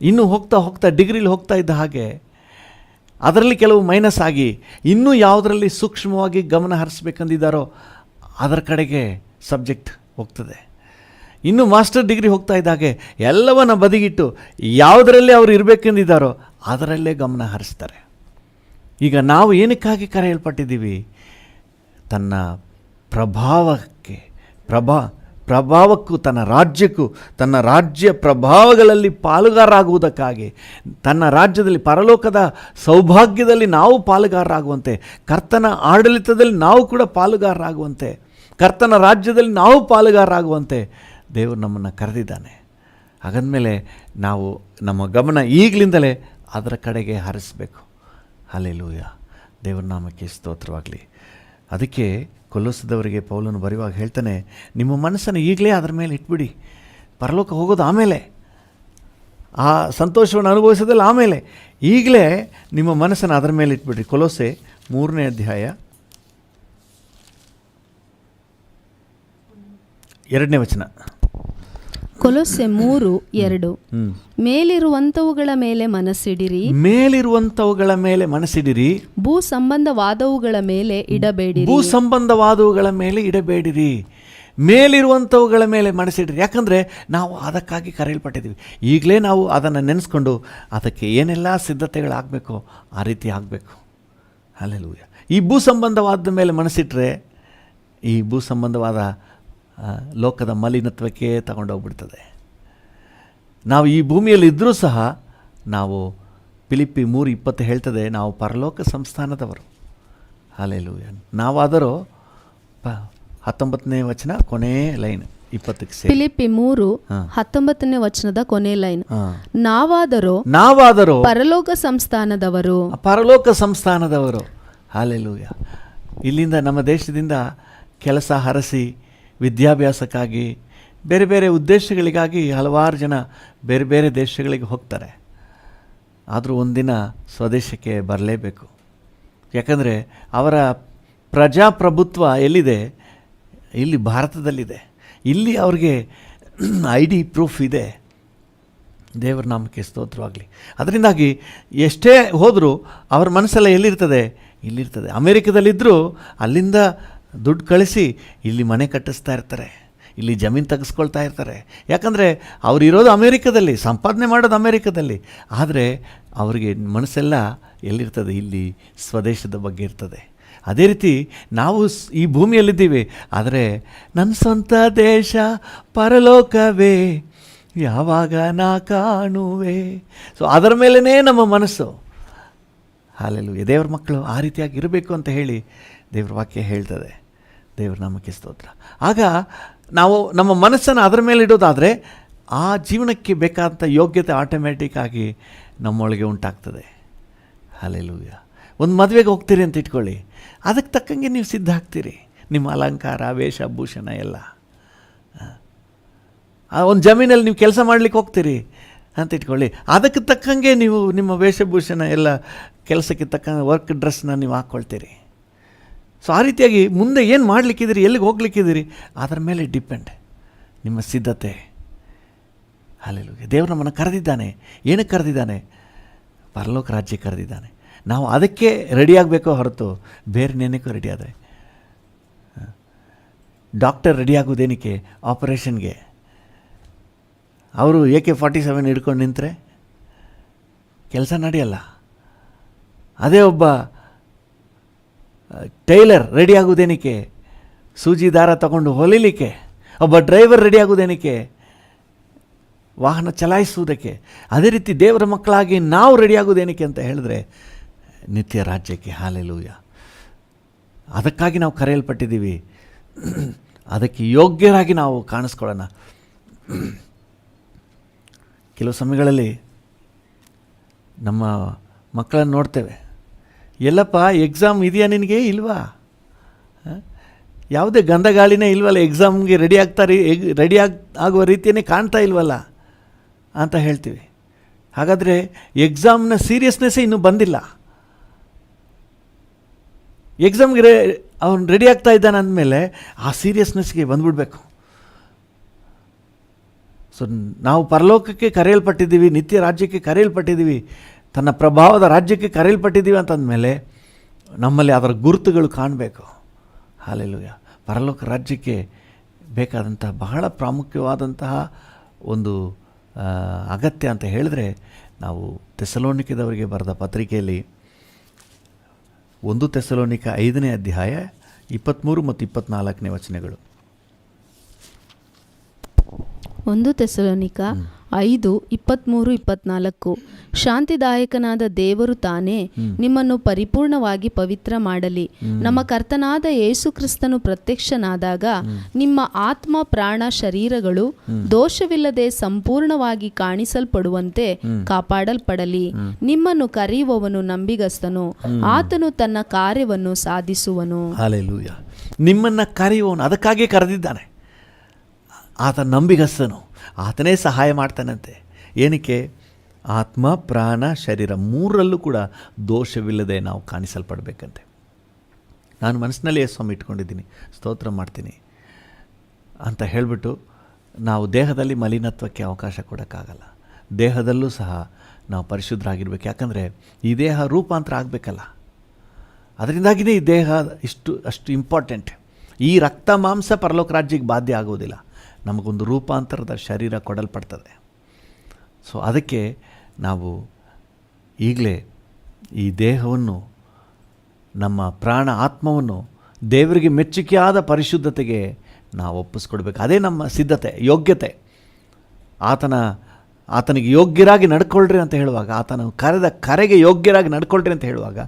Speaker 1: ಇನ್ನೂ ಹೋಗ್ತಾ ಡಿಗ್ರಿಲಿ ಹೋಗ್ತಾ ಇದ್ದ ಹಾಗೆ ಅದರಲ್ಲಿ ಕೆಲವು ಮೈನಸ್ ಆಗಿ ಇನ್ನೂ ಯಾವುದರಲ್ಲಿ ಸೂಕ್ಷ್ಮವಾಗಿ ಗಮನ ಹರಿಸ್ಬೇಕಂದಿದ್ದಾರೋ ಅದರ ಕಡೆಗೆ ಸಬ್ಜೆಕ್ಟ್ ಹೋಗ್ತದೆ. ಇನ್ನು ಮಾಸ್ಟರ್ ಡಿಗ್ರಿ ಹೋಗ್ತಾ ಇದ್ದಾಗೆ ಎಲ್ಲವನ್ನ ಬದಿಗಿಟ್ಟು ಯಾವುದರಲ್ಲಿ ಅವರು ಇರಬೇಕೆಂದಿದ್ದಾರೋ ಅದರಲ್ಲೇ ಗಮನ ಹರಿಸ್ತಾರೆ. ಈಗ ನಾವು ಏನಕ್ಕಾಗಿ ಕರೆಯಲ್ಪಟ್ಟಿದ್ದೀವಿ? ತನ್ನ ಪ್ರಭಾವಕ್ಕೂ ತನ್ನ ರಾಜ್ಯಕ್ಕೂ, ತನ್ನ ರಾಜ್ಯ ಪ್ರಭಾವಗಳಲ್ಲಿ ಪಾಲುಗಾರರಾಗುವುದಕ್ಕಾಗಿ, ತನ್ನ ರಾಜ್ಯದಲ್ಲಿ ಪರಲೋಕದ ಸೌಭಾಗ್ಯದಲ್ಲಿ ನಾವು ಪಾಲುಗಾರರಾಗುವಂತೆ, ಕರ್ತನ ಆಡಳಿತದಲ್ಲಿ ನಾವು ಕೂಡ ಪಾಲುಗಾರರಾಗುವಂತೆ, ಕರ್ತನ ರಾಜ್ಯದಲ್ಲಿ ನಾವು ಪಾಲುಗಾರರಾಗುವಂತೆ ದೇವರು ನಮ್ಮನ್ನು ಕರೆದಿದ್ದಾನೆ. ಹಾಗಂದಮೇಲೆ ನಾವು ನಮ್ಮ ಗಮನ ಈಗಲಿಂದಲೇ ಅದರ ಕಡೆಗೆ ಹರಿಸಬೇಕು. ಹಲ್ಲೆಲೂಯಾ. ದೇವರ ನಾಮಕ್ಕೆ ಸ್ತೋತ್ರವಾಗಲಿ. ಅದಕ್ಕೆ ಕೊಲೊಸ್ಸದವರಿಗೆ ಪೌಲನು ಬರೆಯುವಾಗ ಹೇಳ್ತಾನೆ, ನಿಮ್ಮ ಮನಸ್ಸನ್ನು ಈಗಲೇ ಅದರ ಮೇಲೆ ಇಟ್ಬಿಡಿ. ಪರಲೋಕ ಹೋಗೋದು ಆಮೇಲೆ, ಆ ಸಂತೋಷವನ್ನು ಅನುಭವಿಸೋದಿಲ್ಲ ಆಮೇಲೆ. ಈಗಲೇ ನಿಮ್ಮ ಮನಸ್ಸನ್ನು ಅದರ ಮೇಲೆ ಇಟ್ಬಿಡ್ರಿ. ಕೊಲೊಸ್ಸೆ 3ನೇ ಅಧ್ಯಾಯ 2ನೇ ವಚನ.
Speaker 2: ಕೊಲೊಸ್ಸೆ 3:2. ಮೇಲಿರುವಂತವುಗಳ ಮೇಲೆ ಮನಸ್ಸಿಡಿರಿ, ಭೂ ಸಂಬಂಧವಾದವುಗಳ ಮೇಲೆ ಇಡಬೇಡಿರಿ. ಮೇಲಿರುವಂಥವುಗಳ ಮೇಲೆ ಮನಸ್ಸಿಡ್ರಿ. ಯಾಕಂದರೆ ನಾವು ಅದಕ್ಕಾಗಿ ಕರೆಯಲ್ಪಟ್ಟಿದ್ದೀವಿ. ಈಗಲೇ ನಾವು ಅದನ್ನು ನೆನೆಸ್ಕೊಂಡು ಅದಕ್ಕೆ ಏನೆಲ್ಲ ಸಿದ್ಧತೆಗಳಾಗಬೇಕೋ ಆ ರೀತಿ ಆಗಬೇಕು. ಹಲ್ಲೆಲೂಯ. ಈ ಭೂ ಸಂಬಂಧವಾದ ಮೇಲೆ ಮನಸ್ಸಿಟ್ಟರೆ ಈ ಭೂ ಸಂಬಂಧವಾದ ಲೋಕದ ಮಲಿನತ್ವಕ್ಕೆ ತಗೊಂಡೋಗ್ಬಿಡ್ತದೆ. ನಾವು ಈ ಭೂಮಿಯಲ್ಲಿ ಇದ್ದರೂ ಸಹ ನಾವು ಫಿಲಿಪ್ಪಿ 3:20 ಹೇಳ್ತದೆ, ನಾವು ಪರಲೋಕ ಸಂಸ್ಥಾನದವರು. ಹಲ್ಲೆಲೂಯ. ನಾವಾದರೂ 19ನೇ ವಚನ ಕೊನೆ ಲೈನ್ 20ಕ್ಕೆ ಸೇರಿ.
Speaker 3: ಫಿಲಿಪ್ಪಿ 3:19 ವಚನದ ಕೊನೆ ಲೈನ್, ನಾವಾದರೂ ಪರಲೋಕ ಸಂಸ್ಥಾನದವರು.
Speaker 2: ಪರಲೋಕ ಸಂಸ್ಥಾನದವರು. ಹಲ್ಲೆಲೂಯ. ಇಲ್ಲಿಂದ ನಮ್ಮ ದೇಶದಿಂದ ಕೆಲಸ ಹರಸಿ ವಿದ್ಯಾಭ್ಯಾಸಕ್ಕಾಗಿ ಬೇರೆ ಬೇರೆ ಉದ್ದೇಶಗಳಿಗಾಗಿ ಹಲವಾರು ಜನ ಬೇರೆ ಬೇರೆ ದೇಶಗಳಿಗೆ ಹೋಗ್ತಾರೆ. ಆದರೂ ಒಂದಿನ ಸ್ವದೇಶಕ್ಕೆ ಬರಲೇಬೇಕು. ಯಾಕಂದರೆ ಅವರ ಪ್ರಜಾಪ್ರಭುತ್ವ ಎಲ್ಲಿದೆ? ಇಲ್ಲಿ ಭಾರತದಲ್ಲಿದೆ. ಇಲ್ಲಿ ಅವ್ರಿಗೆ ID ಪ್ರೂಫ್ ಇದೆ. ದೇವರ ನಾಮಕ್ಕೆ ಸ್ತೋತ್ರವಾಗಲಿ. ಅದರಿಂದಾಗಿ ಎಷ್ಟೇ ಹೋದರೂ ಅವ್ರ ಮನಸ್ಸೆಲ್ಲ ಎಲ್ಲಿರ್ತದೆ? ಇಲ್ಲಿರ್ತದೆ. ಅಮೇರಿಕದಲ್ಲಿದ್ದರೂ ಅಲ್ಲಿಂದ ದುಡ್ಡು ಕಳಿಸಿ ಇಲ್ಲಿ ಮನೆ ಕಟ್ಟಿಸ್ತಾ ಇರ್ತಾರೆ, ಇಲ್ಲಿ ಜಮೀನು ತೆಗೆಸ್ಕೊಳ್ತಾ ಇರ್ತಾರೆ. ಯಾಕಂದರೆ ಅವರಿರೋದು ಅಮೇರಿಕದಲ್ಲಿ, ಸಂಪಾದನೆ ಮಾಡೋದು ಅಮೇರಿಕದಲ್ಲಿ. ಆದರೆ ಅವರಿಗೆ ಮನಸ್ಸೆಲ್ಲ ಎಲ್ಲಿರ್ತದೆ? ಇಲ್ಲಿ ಸ್ವದೇಶದ ಬಗ್ಗೆ ಇರ್ತದೆ. ಅದೇ ರೀತಿ ನಾವು ಈ ಭೂಮಿಯಲ್ಲಿದ್ದೀವಿ, ಆದರೆ ನನ್ನ ಸ್ವಂತ ದೇಶ ಪರಲೋಕವೇ ಯಾವಾಗ ನಾ ಕಾಣುವೆ. ಸೊ ಅದರ ಮೇಲೇ ನಮ್ಮ ಮನಸ್ಸು. ಹಲ್ಲೆಲೂಯ. ದೇವ್ರ ಮಕ್ಕಳು ಆ ರೀತಿಯಾಗಿ ಇರಬೇಕು ಅಂತ ಹೇಳಿ ದೇವ್ರ ವಾಕ್ಯ ಹೇಳ್ತದೆ. ದೇವ್ರ ನಾಮಕ್ಕೆ ಸ್ತೋತ್ರ. ಆಗ ನಾವು ನಮ್ಮ ಮನಸ್ಸನ್ನು ಅದರ ಮೇಲೆ ಇಡೋದಾದರೆ ಆ ಜೀವನಕ್ಕೆ ಬೇಕಾದಂಥ ಯೋಗ್ಯತೆ ಆಟೋಮ್ಯಾಟಿಕ್ ಆಗಿ ನಮ್ಮೊಳಗೆ ಉಂಟಾಗ್ತದೆ. ಹಲ್ಲೆಲೂಯ. ಒಂದು ಮದುವೆಗೆ ಹೋಗ್ತೀರಿ ಅಂತ ಇಟ್ಕೊಳ್ಳಿ, ಅದಕ್ಕೆ ತಕ್ಕಂಗೆ ನೀವು ಸಿದ್ಧ ಆಗ್ತೀರಿ. ನಿಮ್ಮ ಅಲಂಕಾರ, ವೇಷಭೂಷಣ ಎಲ್ಲ. ಒಂದು ಜಮೀನಲ್ಲಿ ನೀವು ಕೆಲಸ ಮಾಡಲಿಕ್ಕೆ ಹೋಗ್ತೀರಿ ಅಂತ ಇಟ್ಕೊಳ್ಳಿ, ಅದಕ್ಕೆ ತಕ್ಕಂಗೆ ನೀವು ನಿಮ್ಮ ವೇಷಭೂಷಣ ಎಲ್ಲ ಕೆಲಸಕ್ಕೆ ತಕ್ಕಂಗೆ ವರ್ಕ್ ಡ್ರೆಸ್ನ ನೀವು ಹಾಕ್ಕೊಳ್ತೀರಿ. ಸೊ ಆ ರೀತಿಯಾಗಿ ಮುಂದೆ ಏನು ಮಾಡಲಿಕ್ಕಿದ್ದೀರಿ, ಎಲ್ಲಿಗೆ ಹೋಗ್ಲಿಕ್ಕಿದ್ದೀರಿ, ಅದರ ಮೇಲೆ ಡಿಪೆಂಡ್ ನಿಮ್ಮ ಸಿದ್ಧತೆ. ಹಲ್ಲೆಲೂಯ. ದೇವರು ನಮ್ಮನ್ನು ಕರೆದಿದ್ದಾನೆ. ಏನಕ್ಕೆ ಕರೆದಿದ್ದಾನೆ? ಪರಲೋಕ ರಾಜ್ಯಕ್ಕೆ ಕರೆದಿದ್ದಾನೆ. ನಾವು ಅದಕ್ಕೆ ರೆಡಿಯಾಗಬೇಕೋ ಹೊರತು ಬೇರೆ ನೇನಕ್ಕೂ ರೆಡಿ ಆದರೆ. ಡಾಕ್ಟರ್ ರೆಡಿಯಾಗೋದೇನಕ್ಕೆ? ಆಪರೇಷನ್ಗೆ. ಅವರು AK-47 ಹಿಡ್ಕೊಂಡು ನಿಂತರೆ ಕೆಲಸ ನಡೆಯಲ್ಲ. ಅದೇ ಒಬ್ಬ ಟೈಲರ್ ರೆಡಿ ಆಗೋದೇನಕ್ಕೆ? ಸೂಜಿ ದಾರ ತಗೊಂಡು ಹೊಲಿಲಿಕ್ಕೆ. ಒಬ್ಬ ಡ್ರೈವರ್ ರೆಡಿ ಆಗೋದೇನಕ್ಕೆ? ವಾಹನ ಚಲಾಯಿಸುವುದಕ್ಕೆ. ಅದೇ ರೀತಿ ದೇವರ ಮಕ್ಕಳಾಗಿ ನಾವು ರೆಡಿ ಆಗೋದೇನಕ್ಕೆ ಅಂತ ಹೇಳಿದ್ರೆ ನಿತ್ಯ ರಾಜ್ಯಕ್ಕೆ. ಹಲ್ಲೆಲೂಯ. ಅದಕ್ಕಾಗಿ ನಾವು ಕರೆಯಲ್ಪಟ್ಟಿದ್ದೀವಿ. ಅದಕ್ಕೆ ಯೋಗ್ಯರಾಗಿ ನಾವು ಕಾಣಿಸ್ಕೊಳ್ಳೋಣ. ಕೆಲವು ಸಮಯಗಳಲ್ಲಿ ನಮ್ಮ ಮಕ್ಕಳನ್ನು ನೋಡ್ತೇವೆ, ಎಲ್ಲಪ್ಪ ಎಕ್ಸಾಮ್ ಇದೆಯಾ ನಿನಗೆ? ಇಲ್ವಾ? ಯಾವುದೇ ಗಂಧಗಾಳಿನೇ ಇಲ್ವಲ್ಲ, ಎಕ್ಸಾಮ್ಗೆ ರೆಡಿ ಆಗುವ ರೀತಿಯೇ ಕಾಣ್ತಾ ಇಲ್ವಲ್ಲ ಅಂತ ಹೇಳ್ತೀವಿ. ಹಾಗಾದರೆ ಎಕ್ಸಾಮ್ನ ಸೀರಿಯಸ್ನೆಸ್ಸೇ ಇನ್ನೂ ಬಂದಿಲ್ಲ. ಎಕ್ಸಾಮ್ಗೆ ಅವನು ರೆಡಿ ಆಗ್ತಾ ಇದ್ದಾನೆ ಅಂದಮೇಲೆ ಆ ಸೀರಿಯಸ್ನೆಸ್ಗೆ ಬಂದುಬಿಡಬೇಕು. ಸೊ ನಾವು ಪರಲೋಕಕ್ಕೆ ಕರೆಯಲ್ಪಟ್ಟಿದ್ದೀವಿ, ನಿತ್ಯ ರಾಜ್ಯಕ್ಕೆ ಕರೆಯಲ್ಪಟ್ಟಿದ್ದೀವಿ, ತನ್ನ ಪ್ರಭಾವದ ರಾಜ್ಯಕ್ಕೆ ಕರೆಯಲ್ಪಟ್ಟಿದ್ದೀವಿ ಅಂತಂದಮೇಲೆ ನಮ್ಮಲ್ಲಿ ಅದರ ಗುರುತುಗಳು ಕಾಣಬೇಕು. ಹಲ್ಲೆಲೂಯ. ಪರಲೋಕ ರಾಜ್ಯಕ್ಕೆ ಬೇಕಾದಂಥ ಬಹಳ ಪ್ರಾಮುಖ್ಯವಾದಂತಹ ಒಂದು ಅಗತ್ಯ ಅಂತ ಹೇಳಿದ್ರೆ, ನಾವು ಥೆಸಲೋನಿಕದವರಿಗೆ ಬರೆದ ಪತ್ರಿಕೆಯಲ್ಲಿ 1 ಥೆಸಲೋನಿಕ 5ನೇ ಅಧ್ಯಾಯ 23 ಮತ್ತು 24ನೇ ವಚನಗಳು.
Speaker 3: 1 ಥೆಸಲೋನಿಕ 5:23-24. ಶಾಂತಿದಾಯಕನಾದ ದೇವರು ತಾನೇ ನಿಮ್ಮನ್ನು ಪರಿಪೂರ್ಣವಾಗಿ ಪವಿತ್ರ ಮಾಡಲಿ. ನಮ್ಮ ಕರ್ತನಾದ ಯೇಸು ಕ್ರಿಸ್ತನು ಪ್ರತ್ಯಕ್ಷನಾದಾಗ ನಿಮ್ಮ ಆತ್ಮ, ಪ್ರಾಣ, ಶರೀರಗಳು ದೋಷವಿಲ್ಲದೆ ಸಂಪೂರ್ಣವಾಗಿ ಕಾಣಿಸಲ್ಪಡುವಂತೆ ಕಾಪಾಡಲ್ಪಡಲಿ. ನಿಮ್ಮನ್ನು ಕರೆಯುವವನು ನಂಬಿಗಸ್ತನು, ಆತನು ತನ್ನ ಕಾರ್ಯವನ್ನು ಸಾಧಿಸುವನು.
Speaker 2: ಹಲ್ಲೆಲೂಯ. ನಿಮ್ಮನ್ನು ಕರೆಯುವವನು, ಅದಕ್ಕಾಗಿ ಕರೆದಿದ್ದಾನೆ. ಆತ ನಂಬಿಗಸ್ತನು, ಆತನೇ ಸಹಾಯ ಮಾಡ್ತಾನಂತೆ. ಏನಕ್ಕೆ? ಆತ್ಮ, ಪ್ರಾಣ, ಶರೀರ ಮೂರರಲ್ಲೂ ಕೂಡ ದೋಷವಿಲ್ಲದೆ ನಾವು ಕಾಣಿಸಲ್ಪಡಬೇಕಂತೆ. ನಾನು ಮನಸ್ಸಿನಲ್ಲಿ ಸ್ವಾಮಿ ಇಟ್ಕೊಂಡಿದ್ದೀನಿ, ಸ್ತೋತ್ರ ಮಾಡ್ತೀನಿ ಅಂತ ಹೇಳಿಬಿಟ್ಟು ನಾವು ದೇಹದಲ್ಲಿ ಮಲಿನತ್ವಕ್ಕೆ ಅವಕಾಶ ಕೊಡೋಕ್ಕಾಗಲ್ಲ. ದೇಹದಲ್ಲೂ ಸಹ ನಾವು ಪರಿಶುದ್ಧರಾಗಿರ್ಬೇಕು. ಯಾಕಂದರೆ ಈ ದೇಹ ರೂಪಾಂತರ ಆಗಬೇಕಲ್ಲ. ಅದರಿಂದಾಗಿಯೇ ಈ ದೇಹ ಅಷ್ಟು ಇಂಪಾರ್ಟೆಂಟ್. ಈ ರಕ್ತ ಮಾಂಸ ಪರಲೋಕ ರಾಜ್ಯಕ್ಕೆ ಬಾಧ್ಯ ಆಗುವುದಿಲ್ಲ. ನಮಗೊಂದು ರೂಪಾಂತರದ ಶರೀರ ಕೊಡಲ್ಪಡ್ತದೆ. ಸೊ ಅದಕ್ಕೆ ನಾವು ಈಗಲೇ ಈ ದೇಹವನ್ನು, ನಮ್ಮ ಪ್ರಾಣ ಆತ್ಮವನ್ನು ದೇವರಿಗೆ ಮೆಚ್ಚುಗೆಯಾದ ಪರಿಶುದ್ಧತೆಗೆ ನಾವು ಒಪ್ಪಿಸ್ಕೊಡ್ಬೇಕು. ಅದೇ ನಮ್ಮ ಸಿದ್ಧತೆ, ಯೋಗ್ಯತೆ. ಆತನಿಗೆ ಯೋಗ್ಯರಾಗಿ ನಡ್ಕೊಳ್ರಿ ಅಂತ ಹೇಳುವಾಗ, ಆತನ ಕರೆದ ಕರೆಗೆ ಯೋಗ್ಯರಾಗಿ ನಡ್ಕೊಳ್ರಿ ಅಂತ ಹೇಳುವಾಗ,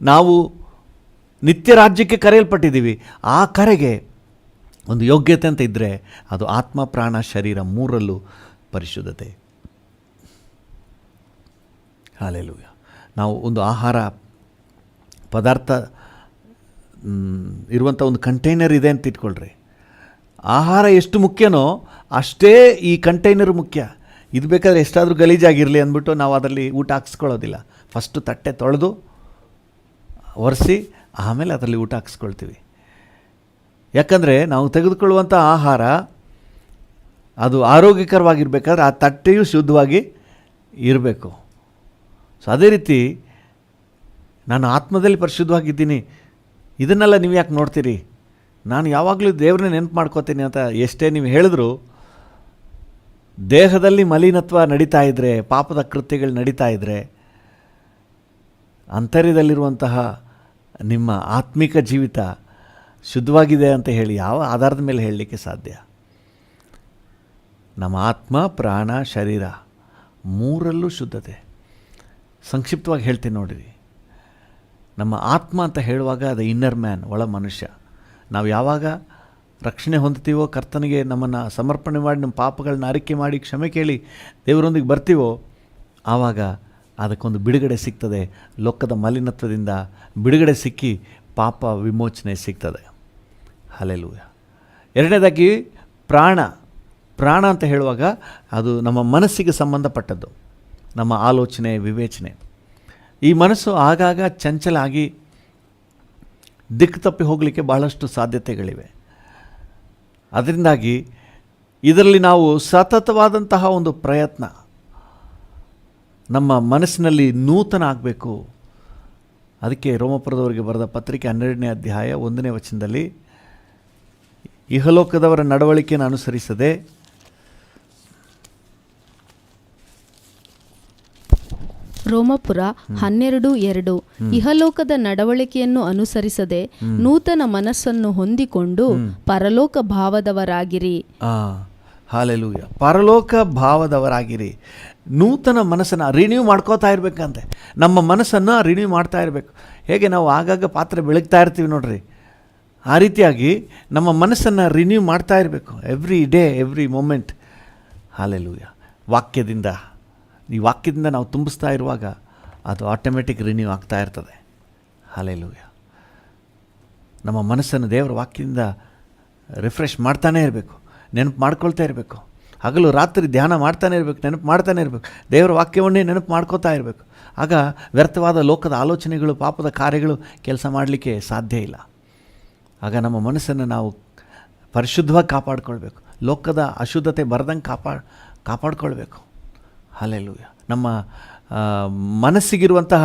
Speaker 2: ನಾವು ನಿತ್ಯ ರಾಜ್ಯಕ್ಕೆ ಕರೆಯಲ್ಪಟ್ಟಿದ್ದೀವಿ. ಆ ಕರೆಗೆ ಒಂದು ಯೋಗ್ಯತೆ ಅಂತ ಇದ್ದರೆ ಅದು ಆತ್ಮ, ಪ್ರಾಣ, ಶರೀರ ಮೂರಲ್ಲೂ ಪರಿಶುದ್ಧತೆ. ಹಲ್ಲೆಲೂಯ. ನಾವು ಒಂದು ಆಹಾರ ಪದಾರ್ಥ ಇರುವಂಥ ಒಂದು ಕಂಟೈನರ್ ಇದೆ ಅಂತ ಇಟ್ಕೊಳ್ರಿ. ಆಹಾರ ಎಷ್ಟು ಮುಖ್ಯನೋ ಅಷ್ಟೇ ಈ ಕಂಟೈನರ್ ಮುಖ್ಯ. ಇದು ಬೇಕಾದರೆ ಎಷ್ಟಾದರೂ ಗಲೀಜಾಗಿರಲಿ ಅಂದ್ಬಿಟ್ಟು ನಾವು ಅದರಲ್ಲಿ ಊಟ ಹಾಕ್ಸ್ಕೊಳ್ಳೋದಿಲ್ಲ. ಫಸ್ಟು ತಟ್ಟೆ ತೊಳೆದು ಒರೆಸಿ ಆಮೇಲೆ ಅದರಲ್ಲಿ ಊಟ ಹಾಕ್ಸ್ಕೊಳ್ತೀವಿ. ಯಾಕಂದರೆ ನಾವು ತೆಗೆದುಕೊಳ್ಳುವಂಥ ಆಹಾರ ಅದು ಆರೋಗ್ಯಕರವಾಗಿರಬೇಕಾದ್ರೆ ಆ ತಟ್ಟೆಯೂ ಶುದ್ಧವಾಗಿ ಇರಬೇಕು. ಸೊ ಅದೇ ರೀತಿ ನಾನು ಆತ್ಮದಲ್ಲಿ ಪರಿಶುದ್ಧವಾಗಿದ್ದೀನಿ, ಇದನ್ನೆಲ್ಲ ನೀವು ಯಾಕೆ ನೋಡ್ತೀರಿ, ನಾನು ಯಾವಾಗಲೂ ದೇವ್ರನ್ನೇ ನೆನಪು ಮಾಡ್ಕೋತೀನಿ ಅಂತ ಎಷ್ಟೇ ನೀವು ಹೇಳಿದ್ರು, ದೇಹದಲ್ಲಿ ಮಲಿನತ್ವ ನಡೀತಾ ಇದ್ದರೆ, ಪಾಪದ ಕೃತ್ಯಗಳು ನಡೀತಾ ಇದ್ದರೆ, ಅಂತರ್ಯದಲ್ಲಿರುವಂತಹ ನಿಮ್ಮ ಆತ್ಮಿಕ ಜೀವಿತ ಶುದ್ಧವಾಗಿದೆ ಅಂತ ಹೇಳಿ ಯಾವ ಆಧಾರದ ಮೇಲೆ ಹೇಳಲಿಕ್ಕೆ ಸಾಧ್ಯ? ನಮ್ಮ ಆತ್ಮ, ಪ್ರಾಣ, ಶರೀರ ಮೂರಲ್ಲೂ ಶುದ್ಧತೆ. ಸಂಕ್ಷಿಪ್ತವಾಗಿ ಹೇಳ್ತೀನಿ ನೋಡಿರಿ. ನಮ್ಮ ಆತ್ಮ ಅಂತ ಹೇಳುವಾಗ ಅದು ಇನ್ನರ್ ಮ್ಯಾನ್, ಒಳ ಮನುಷ್ಯ. ನಾವು ಯಾವಾಗ ರಕ್ಷಣೆ ಹೊಂದ್ತೀವೋ, ಕರ್ತನಿಗೆ ನಮ್ಮನ್ನು ಸಮರ್ಪಣೆ ಮಾಡಿ, ನಮ್ಮ ಪಾಪಗಳನ್ನ ಅರಿಕೆ ಮಾಡಿ ಕ್ಷಮೆ ಕೇಳಿ ದೇವರೊಂದಿಗೆ ಬರ್ತೀವೋ, ಆವಾಗ ಅದಕ್ಕೊಂದು ಬಿಡುಗಡೆ ಸಿಗ್ತದೆ. ಲೋಕದ ಮಲಿನತ್ವದಿಂದ ಬಿಡುಗಡೆ ಸಿಕ್ಕಿ ಪಾಪ ವಿಮೋಚನೆ ಸಿಗ್ತದೆ. ಹಲ್ಲೆಲೂಯ. ಎರಡನೇದಾಗಿ ಪ್ರಾಣ ಅಂತ ಹೇಳುವಾಗ ಅದು ನಮ್ಮ ಮನಸ್ಸಿಗೆ ಸಂಬಂಧಪಟ್ಟದ್ದು, ನಮ್ಮ ಆಲೋಚನೆ, ವಿವೇಚನೆ. ಈ ಮನಸ್ಸು ಆಗಾಗ ಚಂಚಲ ಆಗಿ ದಿಕ್ಕು ತಪ್ಪಿ ಹೋಗಲಿಕ್ಕೆ ಬಹಳಷ್ಟು ಸಾಧ್ಯತೆಗಳಿವೆ. ಅದರಿಂದಾಗಿ ಇದರಲ್ಲಿ ನಾವು ಸತತವಾದಂತಹ ಒಂದು ಪ್ರಯತ್ನ, ನಮ್ಮ ಮನಸ್ಸಿನಲ್ಲಿ ನೂತನ ಆಗಬೇಕು. ಅದಕ್ಕೆ ರೋಮಪುರದವರಿಗೆ ಬರೆದ ಪತ್ರಿಕೆ 12ನೇ ಅಧ್ಯಾಯ 1ನೇ ವಚನದಲ್ಲಿ, ಇಹಲೋಕದವರ ನಡವಳಿಕೆಯನ್ನು ಅನುಸರಿಸದೆ
Speaker 3: ರೋಮಪುರ 12:2 ಇಹಲೋಕದ ನಡವಳಿಕೆಯನ್ನು ಅನುಸರಿಸದೆ ನೂತನ ಮನಸ್ಸನ್ನು ಹೊಂದಿಕೊಂಡು ಪರಲೋಕ ಭಾವದವರಾಗಿರಿ.
Speaker 2: ಹಲ್ಲೆಲೂಯ. ಪರಲೋಕ ಭಾವದವರಾಗಿರಿ. ನೂತನ ಮನಸ್ಸನ್ನು ರಿನ್ಯೂ ಮಾಡ್ಕೋತಾ ಇರಬೇಕಂತೆ. ನಮ್ಮ ಮನಸ್ಸನ್ನು ರಿನ್ಯೂ ಮಾಡ್ತಾ ಇರಬೇಕು. ಹೇಗೆ ನಾವು ಆಗಾಗ ಪಾತ್ರೆ ಬೆಳಗ್ತಾ ಇರ್ತೀವಿ ನೋಡ್ರಿ, ಆ ರೀತಿಯಾಗಿ ನಮ್ಮ ಮನಸ್ಸನ್ನು ರಿನ್ಯೂ ಮಾಡ್ತಾ ಇರಬೇಕು. Every day, every moment. Hallelujah. ಈ ವಾಕ್ಯದಿಂದ ನಾವು ತುಂಬಿಸ್ತಾ ಇರುವಾಗ ಅದು ಆಟೋಮೆಟಿಕ್ ರಿನ್ಯೂ ಆಗ್ತಾ ಇರ್ತದೆ. ಹಲ್ಲೆಲೂಯ. ನಮ್ಮ ಮನಸ್ಸನ್ನು ದೇವರ ವಾಕ್ಯದಿಂದ ರಿಫ್ರೆಶ್ ಮಾಡ್ತಾನೇ ಇರಬೇಕು, ನೆನಪು ಮಾಡ್ಕೊಳ್ತಾ ಇರಬೇಕು. ಹಗಲು ರಾತ್ರಿ ಧ್ಯಾನ ಮಾಡ್ತಾನೆ ಇರಬೇಕು, ನೆನಪು ಮಾಡ್ತಾನೆ ಇರಬೇಕು. ದೇವರ ವಾಕ್ಯವನ್ನೇ ನೆನಪು ಮಾಡ್ಕೋತಾ ಇರಬೇಕು. ಆಗ ವ್ಯರ್ಥವಾದ ಲೋಕದ ಆಲೋಚನೆಗಳು, ಪಾಪದ ಕಾರ್ಯಗಳು ಕೆಲಸ ಮಾಡಲಿಕ್ಕೆ ಸಾಧ್ಯ ಇಲ್ಲ. ಆಗ ನಮ್ಮ ಮನಸ್ಸನ್ನು ನಾವು ಪರಿಶುದ್ಧವಾಗಿ ಕಾಪಾಡಿಕೊಳ್ಬೇಕು. ಲೋಕದ ಅಶುದ್ಧತೆ ಬರದಂಗೆ ಕಾಪಾಡಿಕೊಳ್ಬೇಕು. ಹಲ್ಲೆಲೂಯ. ನಮ್ಮ ಮನಸ್ಸಿಗಿರುವಂತಹ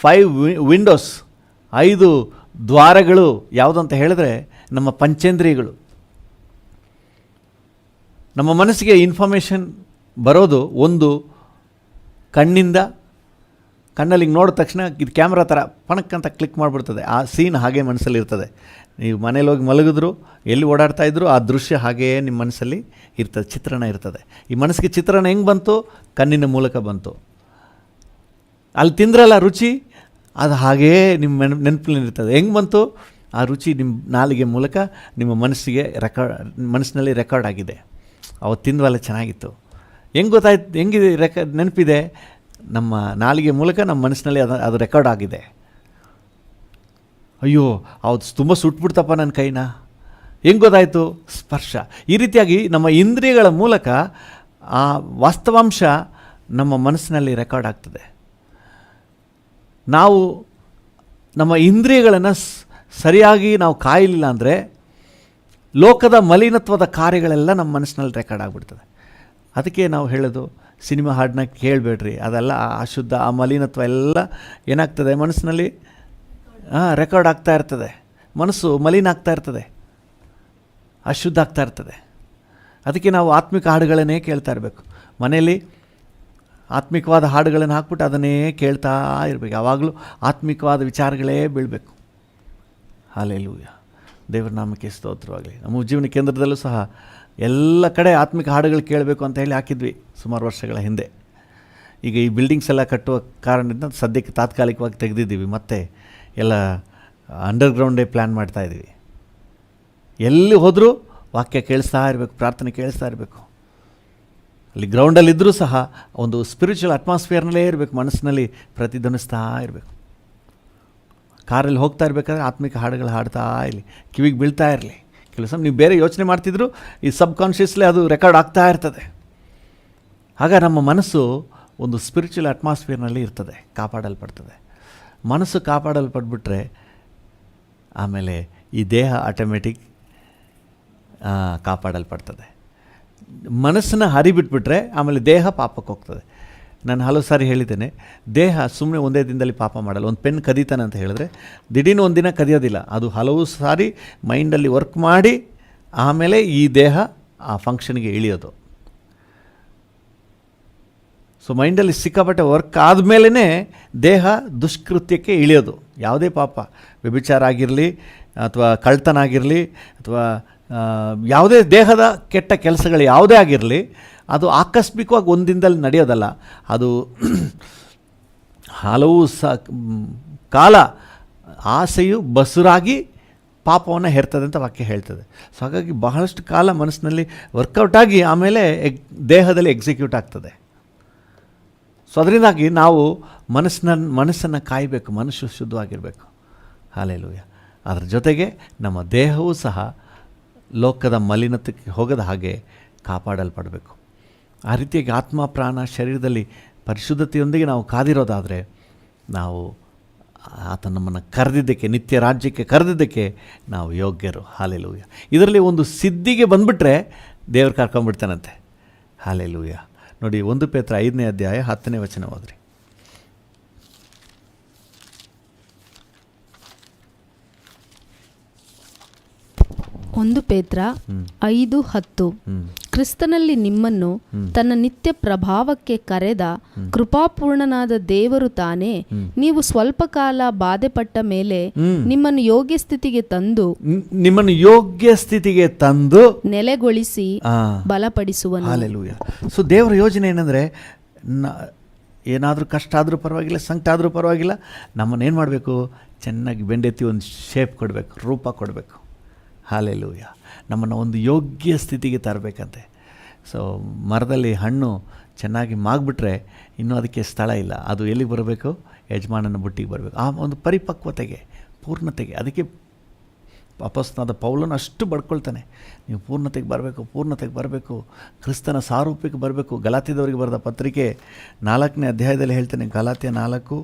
Speaker 2: 5 ವಿಂಡೋಸ್, 5 ದ್ವಾರಗಳು ಯಾವುದಂತ ಹೇಳಿದ್ರೆ ನಮ್ಮ ಪಂಚೇಂದ್ರಿಯಗಳು. ನಮ್ಮ ಮನಸ್ಸಿಗೆ ಇನ್ಫಾರ್ಮೇಷನ್ ಬರೋದು ಒಂದು ಕಣ್ಣಿಂದ. ಕಣ್ಣಲ್ಲಿ ಹಿಂಗೆ ನೋಡಿದ ತಕ್ಷಣ ಇದು ಕ್ಯಾಮ್ರಾ ಥರ ಪಣಕ್ಕಂತ ಕ್ಲಿಕ್ ಮಾಡಿಬಿಡ್ತದೆ. ಆ ಸೀನ್ ಹಾಗೆ ಮನಸ್ಸಲ್ಲಿ ಇರ್ತದೆ. ನೀವು ಮನೇಲಿ ಹೋಗಿ ಮಲಗಿದ್ರು, ಎಲ್ಲಿ ಓಡಾಡ್ತಾ ಇದ್ರು, ಆ ದೃಶ್ಯ ಹಾಗೆಯೇ ನಿಮ್ಮ ಮನಸ್ಸಲ್ಲಿ ಇರ್ತದೆ, ಚಿತ್ರಣ ಇರ್ತದೆ. ಈ ಮನಸ್ಸಿಗೆ ಚಿತ್ರಣ ಹೆಂಗೆ ಬಂತು? ಕಣ್ಣಿನ ಮೂಲಕ ಬಂತು. ಅಲ್ಲಿ ತಿಂದ್ರಲ್ಲ ರುಚಿ, ಅದು ಹಾಗೆಯೇ ನಿಮ್ಮ ನೆನಪಿನಲ್ಲಿರ್ತದೆ. ಹೆಂಗೆ ಬಂತು? ಆ ರುಚಿ ನಿಮ್ಮ ನಾಲಿಗೆ ಮೂಲಕ ನಿಮ್ಮ ಮನಸ್ಸಿನಲ್ಲಿ ರೆಕಾರ್ಡ್ ಆಗಿದೆ. ಅವತ್ತು ತಿಂದ್ವಲ್ಲ, ಚೆನ್ನಾಗಿತ್ತು. ಹೆಂಗೆ ಗೊತ್ತಾಯ್ತು? ಹೆಂಗಿದೆ ನೆನಪಿದೆ? ನಮ್ಮ ನಾಲಿಗೆ ಮೂಲಕ ನಮ್ಮ ಮನಸ್ಸಿನಲ್ಲಿ ಅದು ರೆಕಾರ್ಡ್ ಆಗಿದೆ. ಅಯ್ಯೋ, ಅವತ್ತು ತುಂಬ ಸುಟ್ಬಿಡ್ತಪ್ಪ ನನ್ನ ಕೈನ. ಹೆಂಗೆ ಗೊತ್ತಾಯಿತು? ಸ್ಪರ್ಶ. ಈ ರೀತಿಯಾಗಿ ನಮ್ಮ ಇಂದ್ರಿಯಗಳ ಮೂಲಕ ಆ ವಾಸ್ತವಾಂಶ ನಮ್ಮ ಮನಸ್ಸಿನಲ್ಲಿ ರೆಕಾರ್ಡ್ ಆಗ್ತದೆ. ನಾವು ನಮ್ಮ ಇಂದ್ರಿಯಗಳನ್ನು ಸರಿಯಾಗಿ ನಾವು ಕಾಯಲಿಲ್ಲ ಅಂದರೆ ಲೋಕದ ಮಲಿನತ್ವದ ಕಾರ್ಯಗಳೆಲ್ಲ ನಮ್ಮ ಮನಸ್ಸಿನಲ್ಲಿ ರೆಕಾರ್ಡ್ ಆಗಿಬಿಡ್ತದೆ. ಅದಕ್ಕೆ ನಾವು ಹೇಳೋದು, ಸಿನಿಮಾ ಹಾಡನ್ನ ಕೇಳಬೇಡ್ರಿ. ಅದೆಲ್ಲ ಅಶುದ್ಧ, ಆ ಮಲಿನತ್ವ ಎಲ್ಲ ಏನಾಗ್ತದೆ ಮನಸ್ಸಿನಲ್ಲಿ ರೆಕಾರ್ಡ್ ಆಗ್ತಾ ಇರ್ತದೆ. ಮನಸ್ಸು ಮಲಿನ ಆಗ್ತಾ ಇರ್ತದೆ, ಅಶುದ್ಧ ಆಗ್ತಾ ಇರ್ತದೆ. ಅದಕ್ಕೆ ನಾವು ಆತ್ಮಿಕ ಹಾಡುಗಳನ್ನೇ ಕೇಳ್ತಾ ಇರಬೇಕು. ಮನೆಯಲ್ಲಿ ಆತ್ಮಿಕವಾದ ಹಾಡುಗಳನ್ನು ಹಾಕ್ಬಿಟ್ಟು ಅದನ್ನೇ ಕೇಳ್ತಾ ಇರಬೇಕು. ಯಾವಾಗಲೂ ಆತ್ಮಿಕವಾದ ವಿಚಾರಗಳೇ ಬೀಳಬೇಕು. ಹಲ್ಲೆಲೂಯಾ, ದೇವರ ನಾಮಕ್ಕೆ ಸ್ತೋತ್ರವಾಗಲಿ. ನಮ್ಮ ಜೀವನ ಕೇಂದ್ರದಲ್ಲೂ ಸಹ ಎಲ್ಲ ಕಡೆ ಆತ್ಮಿಕ ಹಾಡುಗಳು ಕೇಳಬೇಕು ಅಂತ ಹೇಳಿ ಹಾಕಿದ್ವಿ ಸುಮಾರು ವರ್ಷಗಳ ಹಿಂದೆ. ಈಗ ಈ ಬಿಲ್ಡಿಂಗ್ಸ್ ಎಲ್ಲ ಕಟ್ಟುವ ಕಾರಣದಿಂದ ಸದ್ಯಕ್ಕೆ ತಾತ್ಕಾಲಿಕವಾಗಿ ತೆಗೆದಿದ್ದೀವಿ. ಮತ್ತು ಎಲ್ಲ ಅಂಡರ್ಗ್ರೌಂಡೇ ಪ್ಲ್ಯಾನ್ ಮಾಡ್ತಾಯಿದ್ದೀವಿ. ಎಲ್ಲಿ ಹೋದರೂ ವಾಕ್ಯ ಕೇಳಿಸ್ತಾ ಇರಬೇಕು, ಪ್ರಾರ್ಥನೆ ಕೇಳಿಸ್ತಾ ಇರಬೇಕು. ಅಲ್ಲಿ ಗ್ರೌಂಡಲ್ಲಿದ್ದರೂ ಸಹ ಒಂದು ಸ್ಪಿರಿಚುವಲ್ ಅಟ್ಮಾಸ್ಫಿಯರ್ನಲ್ಲೇ ಇರಬೇಕು, ಮನಸ್ಸಿನಲ್ಲಿ ಪ್ರತಿಧ್ವನಿಸ್ತಾ ಇರಬೇಕು. ಕಾರಲ್ಲಿ ಹೋಗ್ತಾ ಇರಬೇಕಾದ್ರೆ ಆತ್ಮಿಕ ಹಾಡುಗಳು ಹಾಡ್ತಾ ಇರಲಿ, ಕಿವಿಗೆ ಬೀಳ್ತಾ ಇರಲಿ. ಕೆಲವು ಸಲ ನೀವು ಬೇರೆ ಯೋಚನೆ ಮಾಡ್ತಿದ್ರು ಈ ಸಬ್ಕಾನ್ಷಿಯಸ್ಲಿ ಅದು ರೆಕಾರ್ಡ್ ಆಗ್ತಾ ಇರ್ತದೆ. ಆಗ ನಮ್ಮ ಮನಸ್ಸು ಒಂದು ಸ್ಪಿರಿಚುವಲ್ ಅಟ್ಮಾಸ್ಫಿಯರ್ನಲ್ಲಿ ಇರ್ತದೆ, ಕಾಪಾಡಲ್ಪಡ್ತದೆ. ಮನಸ್ಸು ಕಾಪಾಡಲ್ಪಟ್ಬಿಟ್ರೆ ಆಮೇಲೆ ಈ ದೇಹ ಆಟೋಮೆಟಿಕ್ ಕಾಪಾಡಲ್ಪಡ್ತದೆ. ಮನಸ್ಸನ್ನು ಹರಿಬಿಟ್ಬಿಟ್ರೆ ಆಮೇಲೆ ದೇಹ ಪಾಪಕ್ಕೆ ಹೋಗ್ತದೆ. ನಾನು ಹಲವು ಸಾರಿ ಹೇಳಿದ್ದೇನೆ, ದೇಹ ಸುಮ್ಮನೆ ಒಂದೇ ದಿನದಲ್ಲಿ ಪಾಪ ಮಾಡಲ್ಲ. ಒಂದು ಪೆನ್ ಕದೀತಾನೆ ಅಂತ ಹೇಳಿದ್ರೆ ದಿಢೀರ್ನ ಒಂದು ದಿನ ಕದಿಯೋದಿಲ್ಲ. ಅದು ಹಲವು ಸಾರಿ ಮೈಂಡಲ್ಲಿ ವರ್ಕ್ ಮಾಡಿ ಆಮೇಲೆ ಈ ದೇಹ ಆ ಫಂಕ್ಷನ್ಗೆ ಇಳಿಯೋದು. ಸೊ ಮೈಂಡಲ್ಲಿ ಸಿಕ್ಕಾಪಟ್ಟೆ ವರ್ಕ್ ಆದಮೇಲೆ ದೇಹ ದುಷ್ಕೃತ್ಯಕ್ಕೆ ಇಳಿಯೋದು. ಯಾವುದೇ ಪಾಪ, ವ್ಯಭಿಚಾರ ಆಗಿರಲಿ ಅಥವಾ ಕಳ್ತನ ಆಗಿರಲಿ ಅಥವಾ ಯಾವುದೇ ದೇಹದ ಕೆಟ್ಟ ಕೆಲಸಗಳು ಯಾವುದೇ ಆಗಿರಲಿ, ಅದು ಆಕಸ್ಮಿಕವಾಗಿ ಒಂದು ದಿನದಲ್ಲಿ ನಡೆಯೋದಲ್ಲ. ಅದು ಹಲವು ಕಾಲ ಆಸೆಯು ಬಸುರಾಗಿ ಪಾಪವನ್ನು ಹೇರ್ತದೆ ಅಂತ ವಾಕ್ಯ ಹೇಳ್ತದೆ. ಸೊ ಹಾಗಾಗಿ ಬಹಳಷ್ಟು ಕಾಲ ಮನಸ್ಸಿನಲ್ಲಿ ವರ್ಕೌಟ್ ಆಗಿ ಆಮೇಲೆ ದೇಹದಲ್ಲಿ ಎಕ್ಸಿಕ್ಯೂಟ್ ಆಗ್ತದೆ. ಸೊ ಅದರಿಂದಾಗಿ ನಾವು ಮನಸ್ಸನ್ನು ಕಾಯಬೇಕು, ಮನಸ್ಸು ಶುದ್ಧವಾಗಿರಬೇಕು. ಹಲ್ಲೆಲೂಯಾ. ಅದರ ಜೊತೆಗೆ ನಮ್ಮ ದೇಹವೂ ಸಹ ಲೋಕದ ಮಲಿನತೆಗೆ ಹೋಗದ ಹಾಗೆ ಕಾಪಾಡಲ್ಪಡಬೇಕು. ಆ ರೀತಿಯಾಗಿ ಆತ್ಮ, ಪ್ರಾಣ, ಶರೀರದಲ್ಲಿ ಪರಿಶುದ್ಧತೆಯೊಂದಿಗೆ ನಾವು ಕಾದಿರೋದಾದರೆ ನಾವು ಆತ ನಮ್ಮನ್ನು ಕರೆದಿದ್ದಕ್ಕೆ, ನಿತ್ಯ ರಾಜ್ಯಕ್ಕೆ ಕರೆದಿದ್ದಕ್ಕೆ ನಾವು ಯೋಗ್ಯರು. ಹಲ್ಲೆಲೂಯಾ. ಇದರಲ್ಲಿ ಒಂದು ಸಿದ್ಧಿಗೆ ಬಂದುಬಿಟ್ರೆ ದೇವರು ಕರ್ಕೊಂಡ್ಬಿಡ್ತಾನಂತೆ. ಹಲ್ಲೆಲೂಯಾ. ನೋಡಿ, 1 ಪೇತ್ರ 5ನೇ ಅಧ್ಯಾಯ 10ನೇ ವಚನ ಓದ್ರಿ.
Speaker 3: 1 ಪೇತ್ರ 5:10 ಕ್ರಿಸ್ತನಲ್ಲಿ ನಿಮ್ಮನ್ನು ತನ್ನ ನಿತ್ಯ ಪ್ರಭಾವಕ್ಕೆ ಕರೆದ ಕೃಪಾಪೂರ್ಣನಾದ ದೇವರು ತಾನೇ ನೀವು ಸ್ವಲ್ಪ ಕಾಲ ಬಾಧೆಪಟ್ಟ ಮೇಲೆ ನಿಮ್ಮನ್ನು ಯೋಗ್ಯ ಸ್ಥಿತಿಗೆ ತಂದು ನೆಲೆಗೊಳಿಸಿ ಬಲಪಡಿಸುವನು.
Speaker 2: ಹಲ್ಲೆಲೂಯಾ. ಸೊ ದೇವರ ಯೋಜನೆ ಏನಂದರೆ, ಏನಾದರೂ ಕಷ್ಟ ಆದರೂ ಪರವಾಗಿಲ್ಲ, ಸಂಕಟ ಆದರೂ ಪರವಾಗಿಲ್ಲ, ನಮ್ಮನ್ನೇನು ಮಾಡಬೇಕು, ಚೆನ್ನಾಗಿ ಬೆಂಡೆತ್ತಿ ಒಂದು ಶೇಪ್ ಕೊಡಬೇಕು, ರೂಪ ಕೊಡಬೇಕು. ಹಲ್ಲೆಲೂಯಾ. ನಮ್ಮನ್ನು ಒಂದು ಯೋಗ್ಯ ಸ್ಥಿತಿಗೆ ತರಬೇಕಂತೆ. ಸೊ ಮರದಲ್ಲಿ ಹಣ್ಣು ಚೆನ್ನಾಗಿ ಮಾಗ್ಬಿಟ್ರೆ ಇನ್ನೂ ಅದಕ್ಕೆ ಸ್ಥಳ ಇಲ್ಲ. ಅದು ಎಲ್ಲಿಗೆ ಬರಬೇಕು? ಯಜಮಾನನ ಬುಟ್ಟಿಗೆ ಬರಬೇಕು. ಆ ಒಂದು ಪರಿಪಕ್ವತೆಗೆ, ಪೂರ್ಣತೆಗೆ. ಅದಕ್ಕೆ ಅಪೊಸ್ತಲನಾದ ಪೌಲನು ಅಷ್ಟು ಬಡ್ಕೊಳ್ತಾನೆ, ನೀವು ಪೂರ್ಣತೆಗೆ ಬರಬೇಕು, ಕ್ರಿಸ್ತನ ಸಾರೂಪ್ಯಕ್ಕೆ ಬರಬೇಕು. ಗಲಾತ್ಯದವರಿಗೆ ಬರೆದ ಪತ್ರಿಕೆ 4ನೇ ಅಧ್ಯಾಯದಲ್ಲಿ ಹೇಳ್ತಾನೆ, ಗಲಾತ್ಯ 4:19.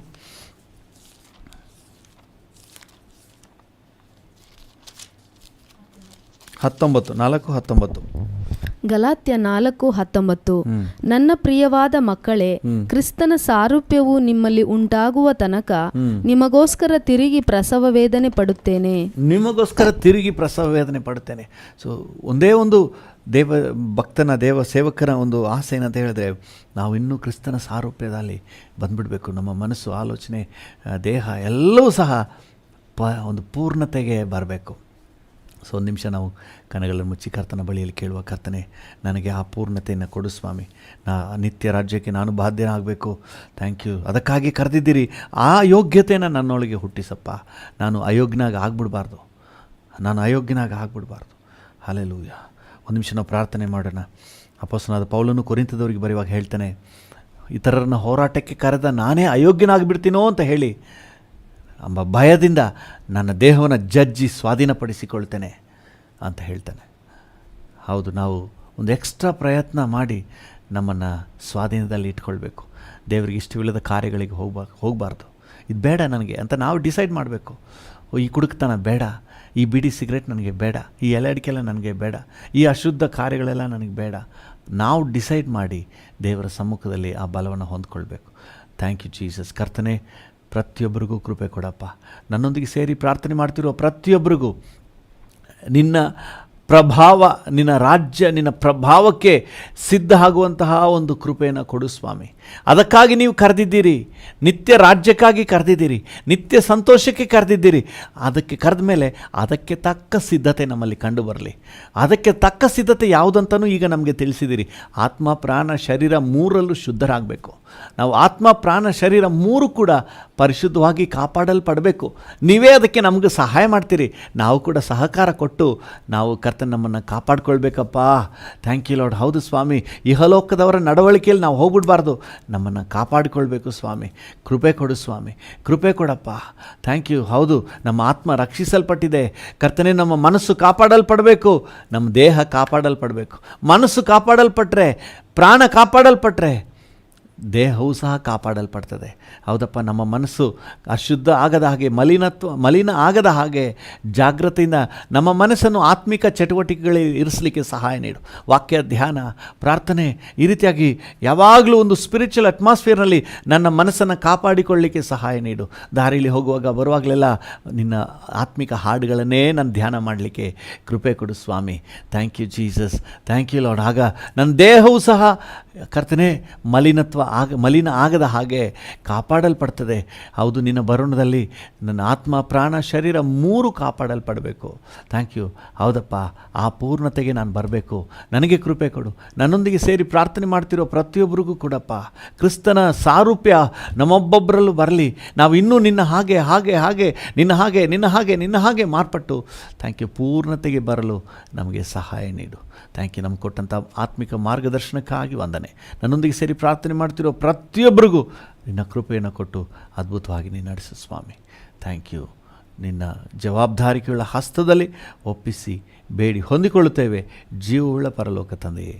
Speaker 3: ಗಲಾತ್ಯ 4:19 ನನ್ನ ಪ್ರಿಯವಾದ ಮಕ್ಕಳೇ, ಕ್ರಿಸ್ತನ ಸಾರೂಪ್ಯವು ನಿಮ್ಮಲ್ಲಿ ಉಂಟಾಗುವ ತನಕ ನಿಮಗೋಸ್ಕರ ತಿರುಗಿ ಪ್ರಸವ ವೇದನೆ ಪಡುತ್ತೇನೆ.
Speaker 2: ಸೊ ಒಂದೇ ಒಂದು ದೇವ ಸೇವಕನ ಒಂದು ಆಸೆ ಏನಂತ ಹೇಳಿದ್ರೆ, ನಾವು ಇನ್ನೂ ಕ್ರಿಸ್ತನ ಸಾರೂಪ್ಯದಲ್ಲಿ ಬಂದುಬಿಡಬೇಕು. ನಮ್ಮ ಮನಸ್ಸು, ಆಲೋಚನೆ, ದೇಹ ಎಲ್ಲವೂ ಸಹ ಒಂದು ಪೂರ್ಣತೆಗೆ ಬರಬೇಕು. ಸೊ ಒಂದು ನಿಮಿಷ ನಾವು ಕಣ್ಣುಗಳನ್ನು ಮುಚ್ಚಿ ಕರ್ತನ ಬಳಿಯಲ್ಲಿ ಕೇಳುವ, ಕರ್ತನೆ, ನನಗೆ ಆ ಪೂರ್ಣತೆಯನ್ನು ಕೊಡು ಸ್ವಾಮಿ. ನಿತ್ಯ ರಾಜ್ಯಕ್ಕೆ ನಾನು ಬಾಧ್ಯನಾಗಬೇಕು. ಥ್ಯಾಂಕ್ ಯು, ಅದಕ್ಕಾಗಿ ಕರೆದಿದ್ದೀರಿ. ಆ ಯೋಗ್ಯತೆಯನ್ನು ನನ್ನೊಳಗೆ ಹುಟ್ಟಿಸಪ್ಪ. ನಾನು ಅಯೋಗ್ಯನಾಗಿ ಆಗ್ಬಿಡಬಾರ್ದು. ಹಲ್ಲೆಲೂಯಾ. ಒಂದು ನಿಮಿಷ ನಾವು ಪ್ರಾರ್ಥನೆ ಮಾಡೋಣ. ಅಪೊಸ್ತಲನಾದ ಪೌಲನು ಕೊರಿಂಥದವರಿಗೆ ಬರೆಯುವಾಗ ಹೇಳ್ತಾನೆ, ಇತರರನ್ನ ಹೋರಾಟಕ್ಕೆ ಕರೆದ ನಾನೇ ಅಯೋಗ್ಯನಾಗಿಬಿಡ್ತೀನೋ ಅಂತ ಹೇಳಿ ಎಂಬ ಭಯದಿಂದ ನನ್ನ ದೇಹವನ್ನು ಜಜ್ಜಿ ಸ್ವಾಧೀನಪಡಿಸಿಕೊಳ್ತೇನೆ ಅಂತ ಹೇಳ್ತಾನೆ. ಹೌದು, ನಾವು ಒಂದು ಎಕ್ಸ್ಟ್ರಾ ಪ್ರಯತ್ನ ಮಾಡಿ ನಮ್ಮನ್ನು ಸ್ವಾಧೀನದಲ್ಲಿ ಇಟ್ಕೊಳ್ಬೇಕು. ದೇವರಿಗೆ ಇಷ್ಟವಿಲ್ಲದ ಕಾರ್ಯಗಳಿಗೆ ಹೋಗಬಾರ್ದು. ಇದು ಬೇಡ ನನಗೆ ಅಂತ ನಾವು ಡಿಸೈಡ್ ಮಾಡಬೇಕು. ಈ ಕುಡುಕ್ತನ ಬೇಡ, ಈ ಬಿಡಿ ಸಿಗರೇಟ್ ನನಗೆ ಬೇಡ, ಈ ಎಲೆ ಅಡಿಕೆಲ್ಲ ನನಗೆ ಬೇಡ, ಈ ಅಶುದ್ಧ ಕಾರ್ಯಗಳೆಲ್ಲ ನನಗೆ ಬೇಡ. ನಾವು ಡಿಸೈಡ್ ಮಾಡಿ ದೇವರ ಸಮ್ಮುಖದಲ್ಲಿ ಆ ಬಲವನ್ನು ಹೊಂದ್ಕೊಳ್ಬೇಕು. Thank you Jesus. ಕರ್ತನೆ, ಪ್ರತಿಯೊಬ್ಬರಿಗೂ ಕೃಪೆ ಕೊಡಪ್ಪ. ನನ್ನೊಂದಿಗೆ ಸೇರಿ ಪ್ರಾರ್ಥನೆ ಮಾಡ್ತಿರೋ ಪ್ರತಿಯೊಬ್ಬರಿಗೂ ನಿನ್ನ ಪ್ರಭಾವ, ನಿನ್ನ ರಾಜ್ಯ, ನಿನ್ನ ಪ್ರಭಾವಕ್ಕೆ ಸಿದ್ಧ ಆಗುವಂತಹ ಒಂದು ಕೃಪೆಯನ್ನು ಕೊಡು ಸ್ವಾಮಿ. ಅದಕ್ಕಾಗಿ ನೀವು ಕರೆದಿದ್ದೀರಿ, ನಿತ್ಯ ರಾಜ್ಯಕ್ಕಾಗಿ ಕರೆದಿದ್ದೀರಿ, ನಿತ್ಯ ಸಂತೋಷಕ್ಕೆ ಕರೆದಿದ್ದೀರಿ. ಅದಕ್ಕೆ ಕರೆದ ಮೇಲೆ ಅದಕ್ಕೆ ತಕ್ಕ ಸಿದ್ಧತೆ ನಮ್ಮಲ್ಲಿ ಕಂಡು ಬರಲಿ. ಅದಕ್ಕೆ ತಕ್ಕ ಸಿದ್ಧತೆ ಯಾವುದಂತನೂ ಈಗ ನಮಗೆ ತಿಳಿಸಿದ್ದೀರಿ. ಆತ್ಮ, ಪ್ರಾಣ, ಶರೀರ ಮೂರಲ್ಲೂ ಶುದ್ಧರಾಗಬೇಕು. ನಾವು ಆತ್ಮ, ಪ್ರಾಣ, ಶರೀರ ಮೂರು ಕೂಡ ಪರಿಶುದ್ಧವಾಗಿ ಕಾಪಾಡಲ್ಪಡಬೇಕು. ನೀವೇ ಅದಕ್ಕೆ ನಮಗೆ ಸಹಾಯ ಮಾಡ್ತೀರಿ. ನಾವು ಕೂಡ ಸಹಕಾರ ಕೊಟ್ಟು ನಾವು ಕರ್ತನ ನಮ್ಮನ್ನು ಕಾಪಾಡ್ಕೊಳ್ಬೇಕಪ್ಪ. Thank you lord. ಹೌದು ಸ್ವಾಮಿ, ಇಹಲೋಕದವರ ನಡವಳಿಕೆಯಲ್ಲಿ ನಾವು ಹೋಗ್ಬಿಡ್ಬಾರ್ದು, ನಮ್ಮನ್ನು ಕಾಪಾಡಿಕೊಳ್ಬೇಕು ಸ್ವಾಮಿ. ಕೃಪೆ ಕೊಡು ಸ್ವಾಮಿ, ಕೃಪೆ ಕೊಡಪ್ಪ. Thank you. ಹೌದು, ನಮ್ಮ ಆತ್ಮ ರಕ್ಷಿಸಲ್ಪಟ್ಟಿದೆ ಕರ್ತನೇ. ನಮ್ಮ ಮನಸ್ಸು ಕಾಪಾಡಲ್ಪಡಬೇಕು, ನಮ್ಮ ದೇಹ ಕಾಪಾಡಲ್ಪಡಬೇಕು. ಮನಸ್ಸು ಕಾಪಾಡಲ್ಪಟ್ರೆ, ಪ್ರಾಣ ಕಾಪಾಡಲ್ಪಟ್ರೆ ದೇಹವೂ ಸಹ ಕಾಪಾಡಲ್ಪಡ್ತದೆ. ಹೌದಪ್ಪ, ನಮ್ಮ ಮನಸ್ಸು ಅಶುದ್ಧ ಆಗದ ಹಾಗೆ, ಮಲಿನ ಆಗದ ಹಾಗೆ ಜಾಗ್ರತೆಯಿಂದ ನಮ್ಮ ಮನಸ್ಸನ್ನು ಆತ್ಮಿಕ ಚಟುವಟಿಕೆಗಳಲ್ಲಿ ಇರಿಸಲಿಕ್ಕೆ ಸಹಾಯ ನೀಡು. ವಾಕ್ಯ ಧ್ಯಾನ, ಪ್ರಾರ್ಥನೆ, ಈ ರೀತಿಯಾಗಿ ಯಾವಾಗಲೂ ಒಂದು ಸ್ಪಿರಿಚುವಲ್ ಅಟ್ಮಾಸ್ಫಿಯರ್ನಲ್ಲಿ ನನ್ನ ಮನಸ್ಸನ್ನು ಕಾಪಾಡಿಕೊಳ್ಳಲಿಕ್ಕೆ ಸಹಾಯ ನೀಡು. ದಾರಿಯಲ್ಲಿ ಹೋಗುವಾಗ ಬರುವಾಗಲೆಲ್ಲ ನಿನ್ನ ಆತ್ಮಿಕ ಹಾಡುಗಳನ್ನೇ ನಾನು ಧ್ಯಾನ ಮಾಡಲಿಕ್ಕೆ ಕೃಪೆ ಕೊಡು ಸ್ವಾಮಿ. Thank you Jesus, thank you Lord. ಆಗ ನನ್ನ ದೇಹವೂ ಸಹ ಕರ್ತನೇ ಮಲಿನ ಆಗದ ಹಾಗೆ ಕಾಪಾಡಲ್ಪಡ್ತದೆ. ಹೌದು, ನಿನ್ನ ಬರುಣದಲ್ಲಿ ನನ್ನ ಆತ್ಮ, ಪ್ರಾಣ, ಶರೀರ ಮೂರು ಕಾಪಾಡಲ್ಪಡಬೇಕು. Thank you. ಹೌದಪ್ಪ, ಆ ಪೂರ್ಣತೆಗೆ ನಾನು ಬರಬೇಕು. ನನಗೆ ಕೃಪೆ ಕೊಡು. ನನ್ನೊಂದಿಗೆ ಸೇರಿ ಪ್ರಾರ್ಥನೆ ಮಾಡ್ತಿರೋ ಪ್ರತಿಯೊಬ್ಬರಿಗೂ ಕೊಡಪ್ಪ. ಕ್ರಿಸ್ತನ ಸಾರೂಪ್ಯ ನಮ್ಮೊಬ್ಬೊಬ್ಬರಲ್ಲೂ ಬರಲಿ. ನಾವು ಇನ್ನೂ ನಿನ್ನ ಹಾಗೆ ಹಾಗೆ ಹಾಗೆ ನಿನ್ನ ಹಾಗೆ ನಿನ್ನ ಹಾಗೆ ನಿನ್ನ ಹಾಗೆ ಮಾರ್ಪಟ್ಟು ಥ್ಯಾಂಕ್ ಯು ಪೂರ್ಣತೆಗೆ ಬರಲು ನಮಗೆ ಸಹಾಯ ನೀಡು. Thank you. ನಮ್ಗೆ ಕೊಟ್ಟಂಥ ಆತ್ಮಿಕ ಮಾರ್ಗದರ್ಶನಕ್ಕಾಗಿ ವಂದನೆ. ನನ್ನೊಂದಿಗೆ ಸೇರಿ ಪ್ರಾರ್ಥನೆ ಮಾಡ್ತಿರೋ ಪ್ರತಿಯೊಬ್ಬರಿಗೂ ನಿನ್ನ ಕೃಪೆಯನ್ನು ಕೊಟ್ಟು ಅದ್ಭುತವಾಗಿ ನೀನು ನಡೆಸು ಸ್ವಾಮಿ. Thank you. ನಿನ್ನ ಜವಾಬ್ದಾರಿಕೆಯುಳ್ಳ ಹಸ್ತದಲ್ಲಿ ಒಪ್ಪಿಸಿ ಬೇಡಿ ಹೊಂದಿಕೊಳ್ಳುತ್ತೇವೆ, ಜೀವವುಳ್ಳ ಪರಲೋಕ ತಂದೆಯೇ.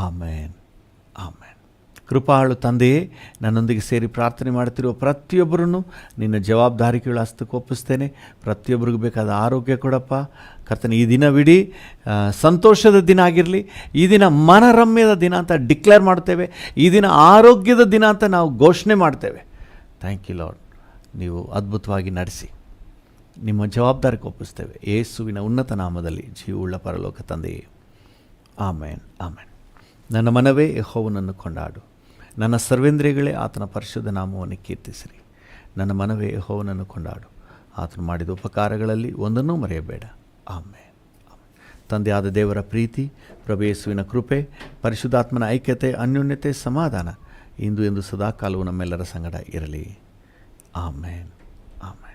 Speaker 2: ಆಮೇನ್, ಆಮೇನ್. ಕೃಪಾಳು ತಂದೆಯೇ, ನನ್ನೊಂದಿಗೆ ಸೇರಿ ಪ್ರಾರ್ಥನೆ ಮಾಡ್ತಿರುವ ಪ್ರತಿಯೊಬ್ಬರನ್ನು ನಿನ್ನ ಜವಾಬ್ದಾರಿಕೆಯುಳ್ಳ ಹಸ್ತಕ್ಕೆ ಒಪ್ಪಿಸ್ತೇನೆ. ಪ್ರತಿಯೊಬ್ಬರಿಗೂ ಬೇಕಾದ ಆರೋಗ್ಯ ಕೊಡಪ್ಪ ಕರ್ತನೆ. ಈ ದಿನವಿಡೀ ಸಂತೋಷದ ದಿನ ಆಗಿರಲಿ. ಈ ದಿನ ಮನರಮ್ಯದ ದಿನ ಅಂತ ಡಿಕ್ಲೇರ್ ಮಾಡ್ತೇವೆ. ಈ ದಿನ ಆರೋಗ್ಯದ ದಿನ ಅಂತ ನಾವು ಘೋಷಣೆ ಮಾಡ್ತೇವೆ. Thank you lord. ನೀವು ಅದ್ಭುತವಾಗಿ ನಡೆಸಿ ನಿಮ್ಮ ಜವಾಬ್ದಾರಿಗೆ ಒಪ್ಪಿಸ್ತೇವೆ. ಯೇಸುವಿನ ಉನ್ನತ ನಾಮದಲ್ಲಿ, ಜೀವವುಳ್ಳ ಪರಲೋಕ ತಂದೆಯೇ. ಆಮೇನ್, ಆಮೇನ್. ನನ್ನ ಮನವೇ ಯೆಹೋವನನ್ನು ಕೊಂಡಾಡು, ನನ್ನ ಸರ್ವೇಂದ್ರಿಯಗಳೇ ಆತನ ಪರಿಶುದ್ಧ ನಾಮವನ್ನು ಕೀರ್ತಿಸಿರಿ. ನನ್ನ ಮನವೇ ಯೆಹೋವನನ್ನು ಕೊಂಡಾಡು, ಆತನು ಮಾಡಿದ ಉಪಕಾರಗಳಲ್ಲಿ ಒಂದನ್ನೂ ಮರೆಯಬೇಡ. ಆಮೇನ್. ತಂದೆಯಾದ ದೇವರ ಪ್ರೀತಿ, ಪ್ರಭು ಯೇಸುವಿನ ಕೃಪೆ, ಪರಿಶುದ್ಧಾತ್ಮನ ಐಕ್ಯತೆ, ಅನ್ಯೋನ್ಯತೆ, ಸಮಾಧಾನ ಇಂದು ಎಂದು ಸದಾಕಾಲವೂ ನಮ್ಮೆಲ್ಲರ ಸಂಗಡ ಇರಲಿ. ಆಮೇನ್, ಆಮೇನ್.